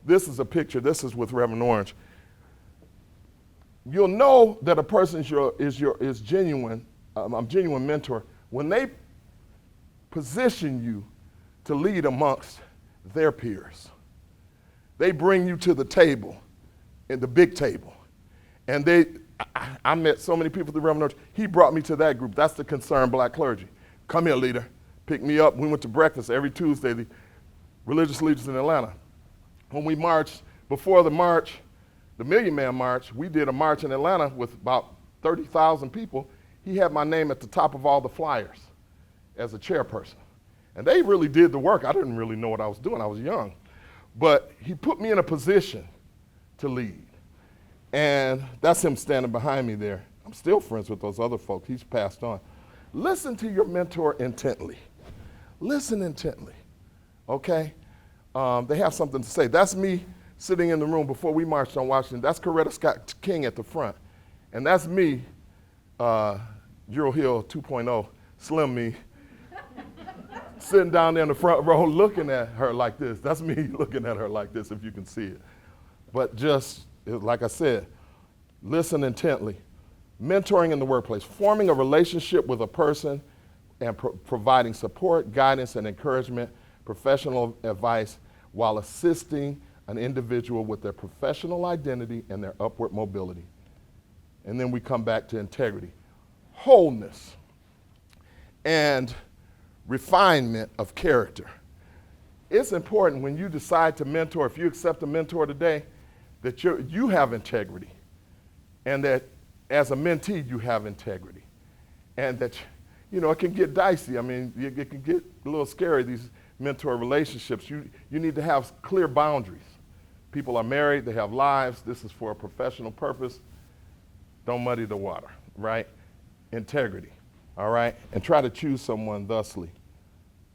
This is a picture. This is with Reverend Orange. You'll know that a person is genuine, a genuine mentor when they position you to lead amongst their peers. They bring you to the table, in the big table, and I met so many people through Reverend Orange. He brought me to that group. That's the Concerned Black Clergy. Come here, leader. Pick me up. We went to breakfast every Tuesday, the religious leaders in Atlanta. When we marched, before the march, the Million Man March, we did a march in Atlanta with about 30,000 people. He had my name at the top of all the flyers as a chairperson. And they really did the work. I didn't really know what I was doing. I was young. But he put me in a position to lead. And that's him standing behind me there. I'm still friends with those other folks. He's passed on. Listen to your mentor intently. Listen intently, okay? They have something to say. That's me sitting in the room before we marched on Washington. That's Coretta Scott King at the front. And that's me, Urall Hill 2.0, Slim me, sitting down there in the front row looking at her like this. That's me looking at her like this, if you can see it. But just, like I said, listen intently. Mentoring in the workplace, forming a relationship with a person and providing support, guidance, and encouragement, professional advice, while assisting an individual with their professional identity and their upward mobility. And then we come back to integrity, wholeness, and refinement of character. It's important when you decide to mentor, if you accept a mentor today, that you have integrity, and that as a mentee, you have integrity. And that, it can get dicey. I mean, it can get a little scary, these mentor relationships. You need to have clear boundaries. People are married, they have lives. This is for a professional purpose. Don't muddy the water, right? Integrity, all right? And try to choose someone thusly.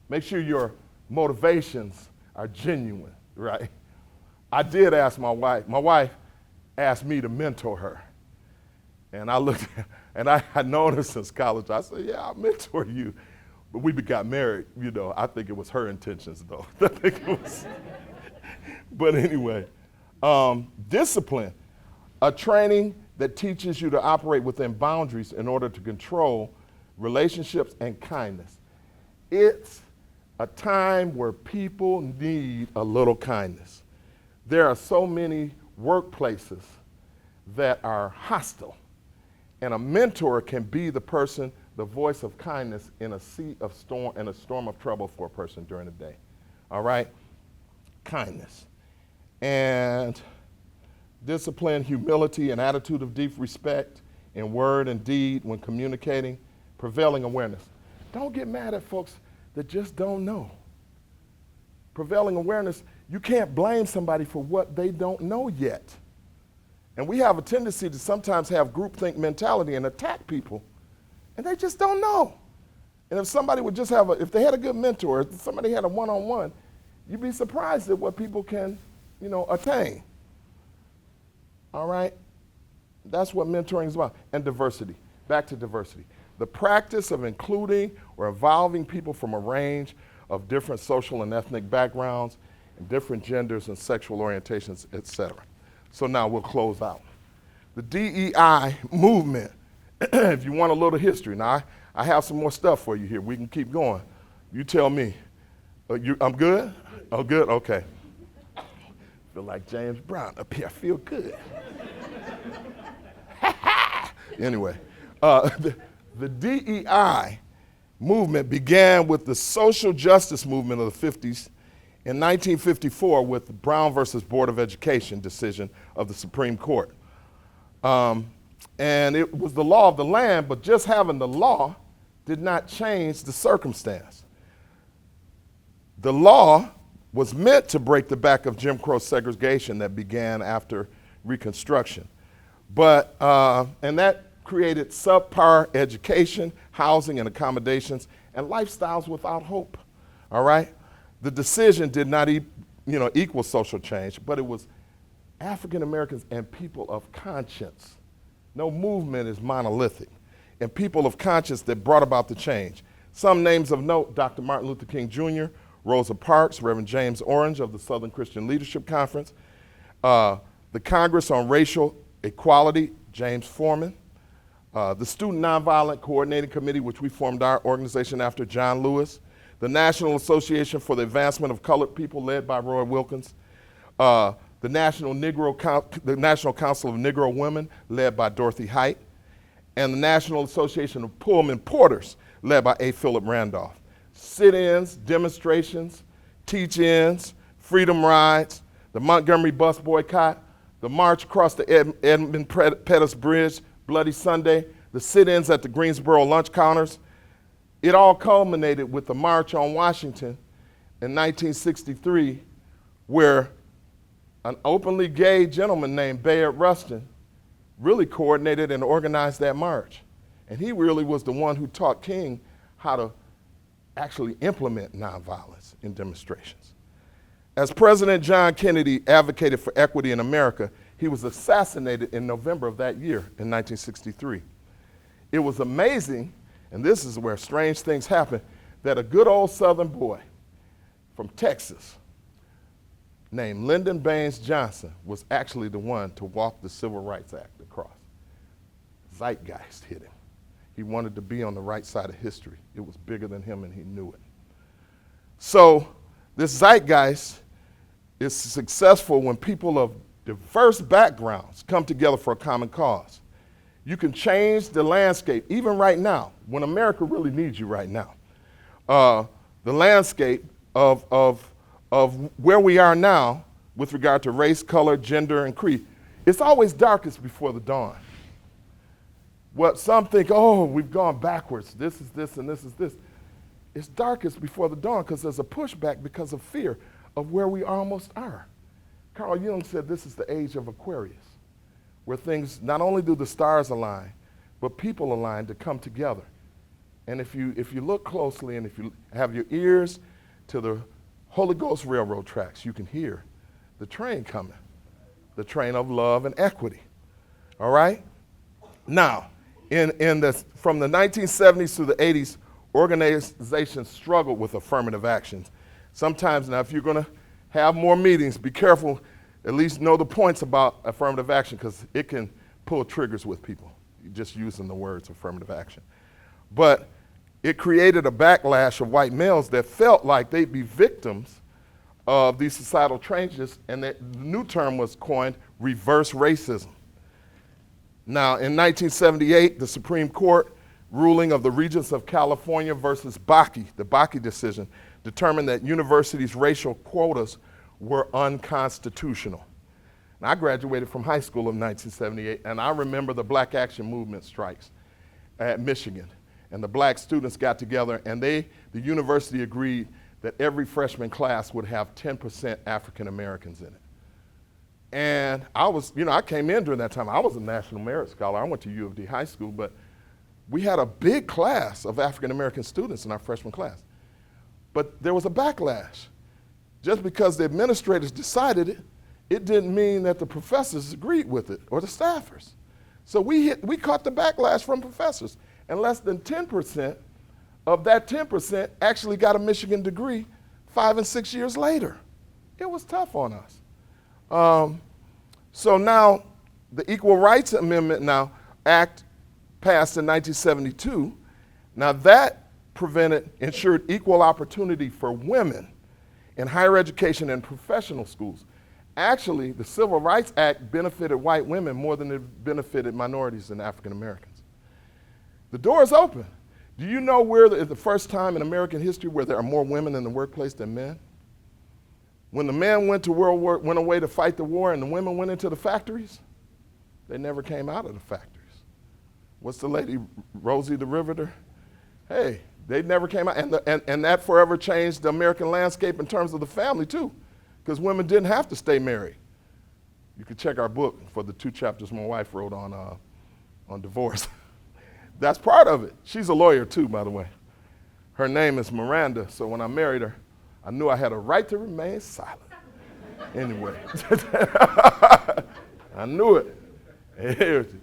Make sure your motivations are genuine, right? I did ask my wife asked me to mentor her. And I looked, and I had known her since college. I said, yeah, I'll mentor you. But we got married, I think it was her intentions though. I think it was. But anyway, discipline, a training that teaches you to operate within boundaries in order to control relationships and kindness. It's a time where people need a little kindness. There are so many workplaces that are hostile, and a mentor can be the person, the voice of kindness in a sea of storm, in a storm of trouble for a person during the day. All right? Kindness. And discipline, humility, an attitude of deep respect in word and deed when communicating, prevailing awareness. Don't get mad at folks that just don't know. Prevailing awareness, you can't blame somebody for what they don't know yet. And we have a tendency to sometimes have groupthink mentality and attack people, and they just don't know. And if somebody would just if they had a good mentor, if somebody had a one-on-one, you'd be surprised at what people can, attain. All right? That's what mentoring is about. And diversity. Back to diversity. The practice of including or involving people from a range of different social and ethnic backgrounds and different genders and sexual orientations, etc. So now we'll close out. The DEI movement, if you want a little history. Now, I have some more stuff for you here. We can keep going. You tell me. I'm good? Oh, good? Okay. Feel like James Brown up here. I feel good. Anyway, the DEI movement began with the social justice movement of the 50s in 1954 with the Brown versus Board of Education decision of the Supreme Court. And it was the law of the land, but just having the law did not change the circumstance. The law was meant to break the back of Jim Crow segregation that began after Reconstruction. But, and that created subpar education, housing and accommodations, and lifestyles without hope, all right? The decision did not equal social change, but it was African Americans and people of conscience. No movement is monolithic. and people of conscience that brought about the change. Some names of note: Dr. Martin Luther King Jr., Rosa Parks, Reverend James Orange of the Southern Christian Leadership Conference, the Congress on Racial Equality, James Foreman, the Student Nonviolent Coordinating Committee, which we formed our organization after John Lewis, the National Association for the Advancement of Colored People, led by Roy Wilkins, the National Council of Negro Women, led by Dorothy Height, and the National Association of Pullman Porters, led by A. Philip Randolph. Sit-ins, demonstrations, teach-ins, freedom rides, the Montgomery bus boycott, the march across the Edmund Pettus Bridge, Bloody Sunday, the sit-ins at the Greensboro lunch counters. It all culminated with the March on Washington in 1963, where an openly gay gentleman named Bayard Rustin really coordinated and organized that march. And he really was the one who taught King how to actually implement nonviolence in demonstrations. As President John Kennedy advocated for equity in America, he was assassinated in November of that year in 1963. It was amazing, and this is where strange things happen, that a good old Southern boy from Texas named Lyndon Baines Johnson was actually the one to walk the Civil Rights Act across. Zeitgeist hit him. He wanted to be on the right side of history. It was bigger than him and he knew it. So this zeitgeist is successful when people of diverse backgrounds come together for a common cause. You can change the landscape, even right now, when America really needs you right now. The landscape of where we are now with regard to race, color, gender, and creed. It's always darkest before the dawn. What some think, oh, we've gone backwards. This is this and this is this. It's darkest before the dawn because there's a pushback because of fear of where we almost are. Carl Jung said this is the age of Aquarius, where things, not only do the stars align, but people align to come together. And if you look closely and if you have your ears to the Holy Ghost railroad tracks, you can hear the train coming, the train of love and equity. All right? Now, from the 1970s to the 80s, organizations struggled with affirmative actions. Sometimes, now if you're going to have more meetings, be careful, at least know the points about affirmative action because it can pull triggers with people, just using the words affirmative action. But it created a backlash of white males that felt like they'd be victims of these societal changes, and the new term was coined reverse racism. Now, in 1978, the Supreme Court ruling of the Regents of California versus Bakke, the Bakke decision, determined that universities' racial quotas were unconstitutional. Now, I graduated from high school in 1978, and I remember the Black Action Movement strikes at Michigan. And the black students got together, and the university agreed that every freshman class would have 10% African Americans in it. And I came in during that time. I was a National Merit Scholar. I went to U of D High School, but we had a big class of African American students in our freshman class. But there was a backlash. Just because the administrators decided it, it didn't mean that the professors agreed with it or the staffers. So we caught the backlash from professors, and less than 10% of that 10% actually got a Michigan degree 5 and 6 years later. It was tough on us. So now the Equal Rights Amendment Act passed in 1972. Now that ensured equal opportunity for women in higher education and professional schools. Actually, the Civil Rights Act benefited white women more than it benefited minorities and African Americans. The door is open. Do you know where the first time in American history where there are more women in the workplace than men? When the men went away to fight the war and the women went into the factories, they never came out of the factories. What's the lady, Rosie the Riveter? Hey, they never came out, and that forever changed the American landscape in terms of the family too, because women didn't have to stay married. You can check our book for the 2 chapters my wife wrote on divorce. That's part of it. She's a lawyer too, by the way. Her name is Miranda, so when I married her, I knew I had a right to remain silent. Anyway, I knew it.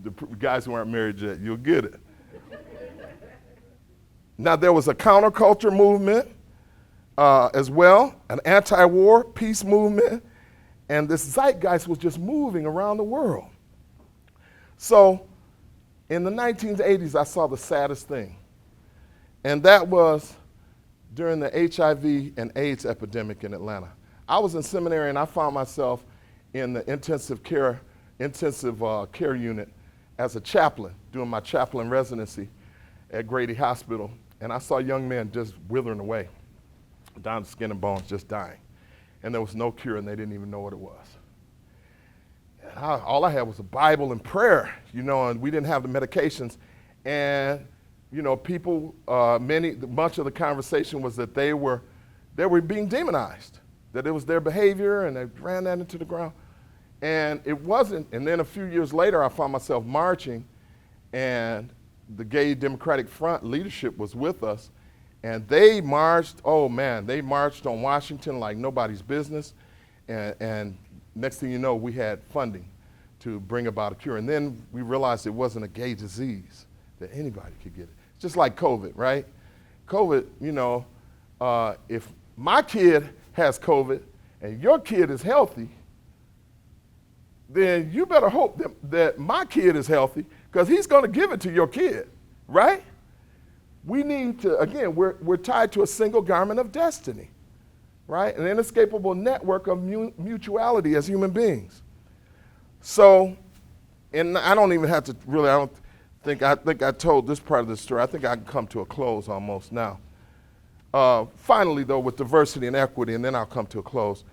the guys who aren't married yet, you'll get it. Now, there was a counterculture movement as well, an anti-war peace movement, and this zeitgeist was just moving around the world. So in the 1980s, I saw the saddest thing, and that was during the HIV and AIDS epidemic in Atlanta. I was in seminary and I found myself in the intensive care unit as a chaplain doing my chaplain residency at Grady Hospital, and I saw young men just withering away, down to skin and bones, just dying. And there was no cure, and they didn't even know what it was. And all I had was a Bible and prayer, and we didn't have the medications. And, people, much of the conversation was that they were being demonized, that it was their behavior, and they ran that into the ground. And it wasn't, and then a few years later, I found myself marching, and the Gay Democratic Front leadership was with us, and they marched, they marched on Washington like nobody's business, and next thing you know, we had funding to bring about a cure. And then we realized it wasn't a gay disease, that anybody could get it. It's just like COVID, right? COVID, if my kid has COVID and your kid is healthy, then you better hope that my kid is healthy, because he's going to give it to your kid, right? We need to, again, we're tied to a single garment of destiny, right? An inescapable network of mutuality as human beings. So, and I don't even have to really, I think I told this part of the story. I think I can come to a close almost now. Finally, though, with diversity and equity, and then I'll come to a close.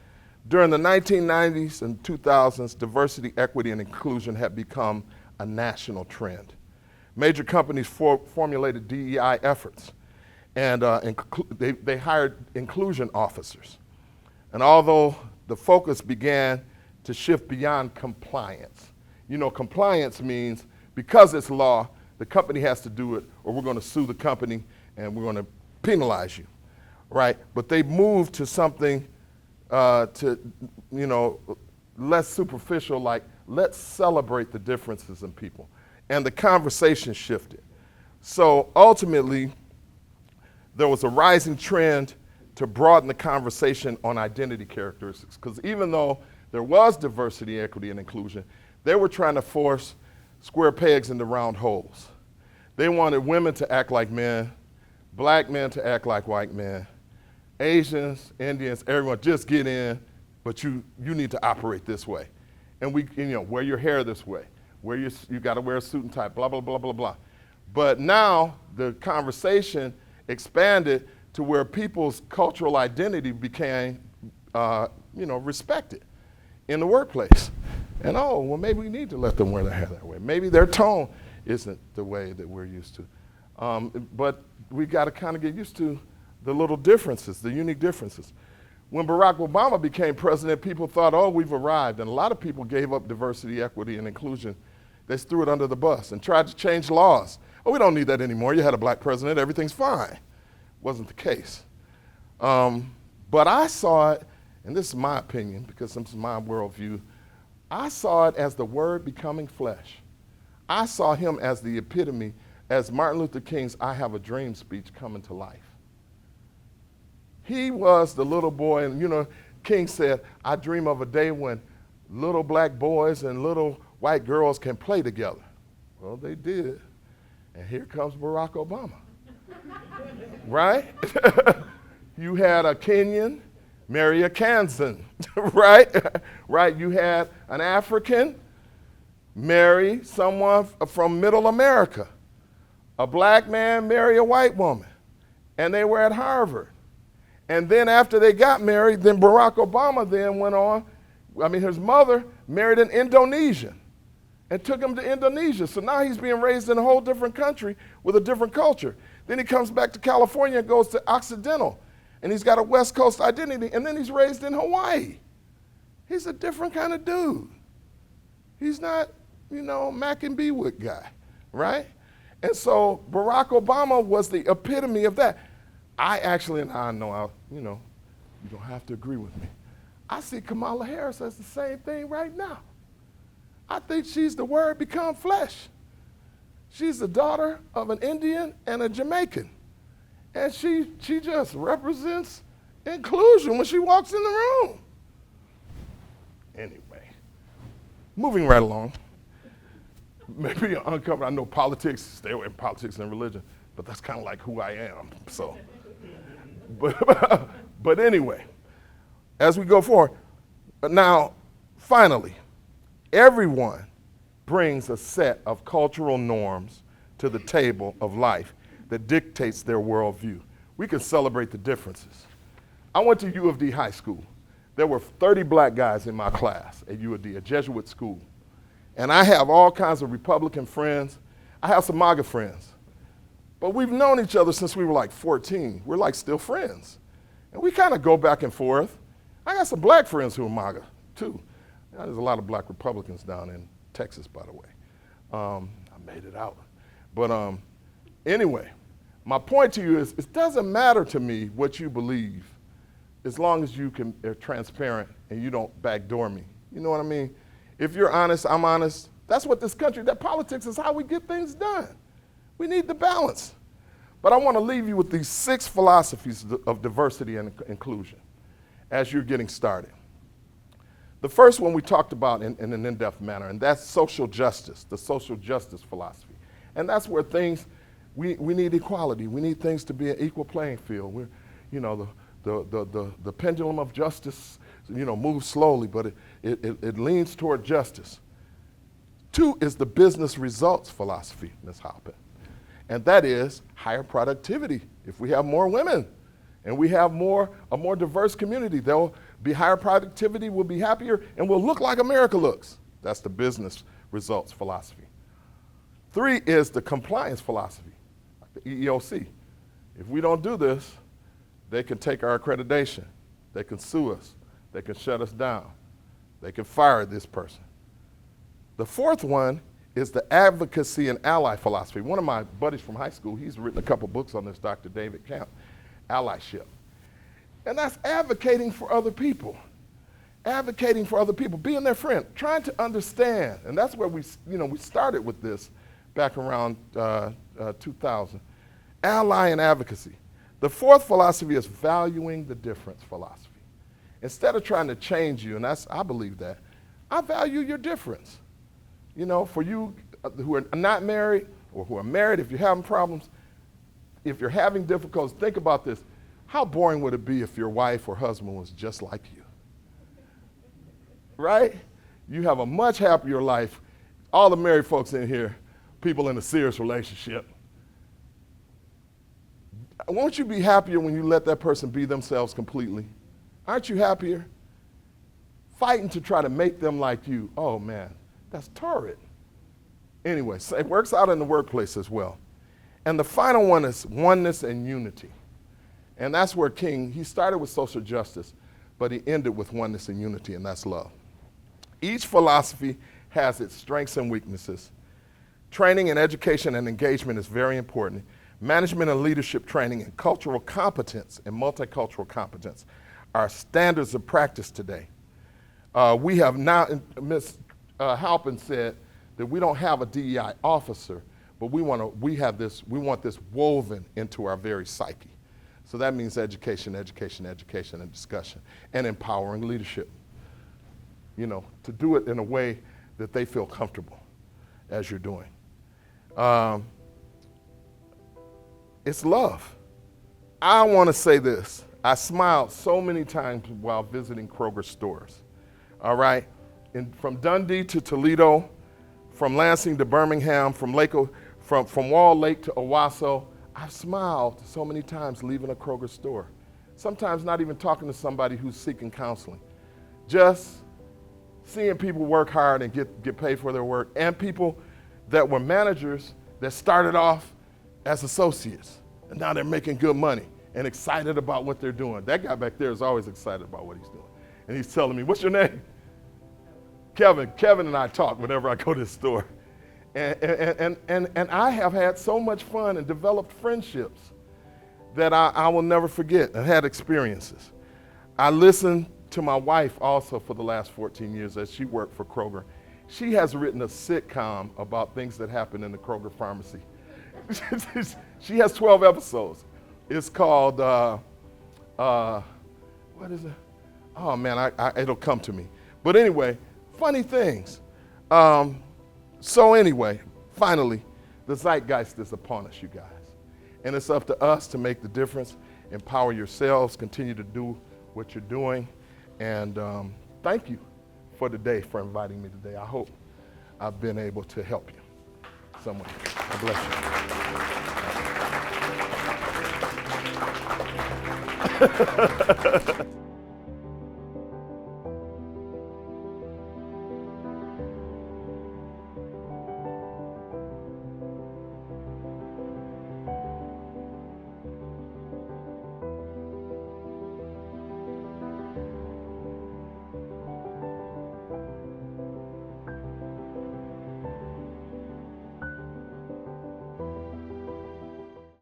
During the 1990s and 2000s, diversity, equity, and inclusion had become a national trend. Major companies formulated DEI efforts, and they hired inclusion officers. And although the focus began to shift beyond compliance, compliance means because it's law, the company has to do it, or we're going to sue the company and we're going to penalize you, right? But they moved to something less superficial, like let's celebrate the differences in people. And the conversation shifted. So ultimately, there was a rising trend to broaden the conversation on identity characteristics, because even though there was diversity, equity, and inclusion, they were trying to force square pegs into round holes. They wanted women to act like men, black men to act like white men, Asians, Indians, everyone, just get in, but you need to operate this way. And wear your hair this way. You got to wear a suit and tie, blah, blah, blah, blah, blah. But now the conversation expanded to where people's cultural identity became, respected in the workplace. And maybe we need to let them wear their hair that way. Maybe their tone isn't the way that we're used to. But we got to kind of get used to the little differences, the unique differences. When Barack Obama became president, people thought, we've arrived. And a lot of people gave up diversity, equity, and inclusion. They threw it under the bus and tried to change laws. We don't need that anymore. You had a black president, everything's fine. Wasn't the case. But I saw it, and this is my opinion, because this is my worldview, I saw it as the Word becoming flesh. I saw him as the epitome, as Martin Luther King's I Have a Dream speech coming to life. He was the little boy, and King said, I dream of a day when little black boys and little white girls can play together. Well, they did. And here comes Barack Obama. Right? You had a Kenyan marry a Kansan, right? Right? You had an African marry someone from Middle America. A black man marry a white woman. And they were at Harvard. And then after they got married, then Barack Obama then went on, his mother married an Indonesian and took him to Indonesia. So now he's being raised in a whole different country with a different culture. Then he comes back to California and goes to Occidental, and he's got a West Coast identity, and then he's raised in Hawaii. He's a different kind of dude. He's not, Mac and Bewood guy, right? And so Barack Obama was the epitome of that. I actually, and I know, you don't have to agree with me. I see Kamala Harris as the same thing right now. I think she's the Word become flesh. She's the daughter of an Indian and a Jamaican. And she just represents inclusion when she walks in the room. Anyway, moving right along. Maybe you're uncovered. I know politics, stay away from politics and religion, but that's kind of like who I am. So, but anyway, as we go forward, now, finally, everyone brings a set of cultural norms to the table of life that dictates their worldview. We can celebrate the differences. I went to U of D High School. There were 30 black guys in my class at U of D, a Jesuit school. And I have all kinds of Republican friends. I have some MAGA friends. But we've known each other since we were like 14. We're like still friends. And we kind of go back and forth. I got some black friends who are MAGA too. Now, there's a lot of black Republicans down in Texas, by the way. I made it out. But anyway, my point to you is it doesn't matter to me what you believe as long as you are transparent and you don't backdoor me. You know what I mean? If you're honest, I'm honest. That's what this country, that politics is how we get things done. We need the balance. But I want to leave you with these 6 philosophies of diversity and inclusion as you're getting started. The first one we talked about in an in-depth manner, and that's social justice, the social justice philosophy. And that's where things, we need equality. We need things to be an equal playing field. We're, you know, the pendulum of justice, you know, moves slowly, but it leans toward justice. 2 is the business results philosophy, Ms. Halpin. And that is higher productivity. If we have more women and we have a more diverse community, there'll be higher productivity, we'll be happier, and we'll look like America looks. That's the business results philosophy. 3 is the compliance philosophy, like the EEOC. If we don't do this, they can take our accreditation. They can sue us. They can shut us down. They can fire this person. The 4th one is the advocacy and ally philosophy. One of my buddies from high school, he's written a couple books on this, Dr. David Camp, allyship. And that's advocating for other people. Advocating for other people, being their friend, trying to understand. And that's where we started with this back around 2000. Ally and advocacy. The 4th philosophy is valuing the difference philosophy. Instead of trying to change you, and I believe that, I value your difference. You know, for you who are not married or who are married, if you're having problems, if you're having difficulties, think about this. How boring would it be if your wife or husband was just like you? Right? You have a much happier life. All the married folks in here, people in a serious relationship. Won't you be happier when you let that person be themselves completely? Aren't you happier? Fighting to try to make them like you. Oh man, that's torrid. Anyway, so it works out in the workplace as well. And the final one is oneness and unity. And that's where King, he started with social justice, but he ended with oneness and unity, and that's love. Each philosophy has its strengths and weaknesses. Training and education and engagement is very important. Management and leadership training and cultural competence and multicultural competence are standards of practice today. We have now, Ms. Halpin said that we don't have a DEI officer, but we want this woven into our very psyche. So that means education, education, education, and discussion, and empowering leadership. You know, to do it in a way that they feel comfortable as you're doing. It's love. I want to say this. I smiled so many times while visiting Kroger stores. All right? From Dundee to Toledo, from Lansing to Birmingham, from Wall Lake to Owasso, I've smiled so many times leaving a Kroger store. Sometimes not even talking to somebody who's seeking counseling. Just seeing people work hard and get paid for their work, and people that were managers that started off as associates, and now they're making good money and excited about what they're doing. That guy back there is always excited about what he's doing. And he's telling me, what's your name? Kevin. Kevin and I talk whenever I go to the store. And I have had so much fun and developed friendships that I will never forget and had experiences. I listened to my wife also for the last 14 years as she worked for Kroger. She has written a sitcom about things that happen in the Kroger pharmacy. She has 12 episodes. It's called, what is it? Oh man, it'll come to me. But anyway, funny things. So anyway, finally, the zeitgeist is upon us, you guys. And it's up to us to make the difference, empower yourselves, continue to do what you're doing. And thank you for today, for inviting me today. I hope I've been able to help you somewhat. God bless you.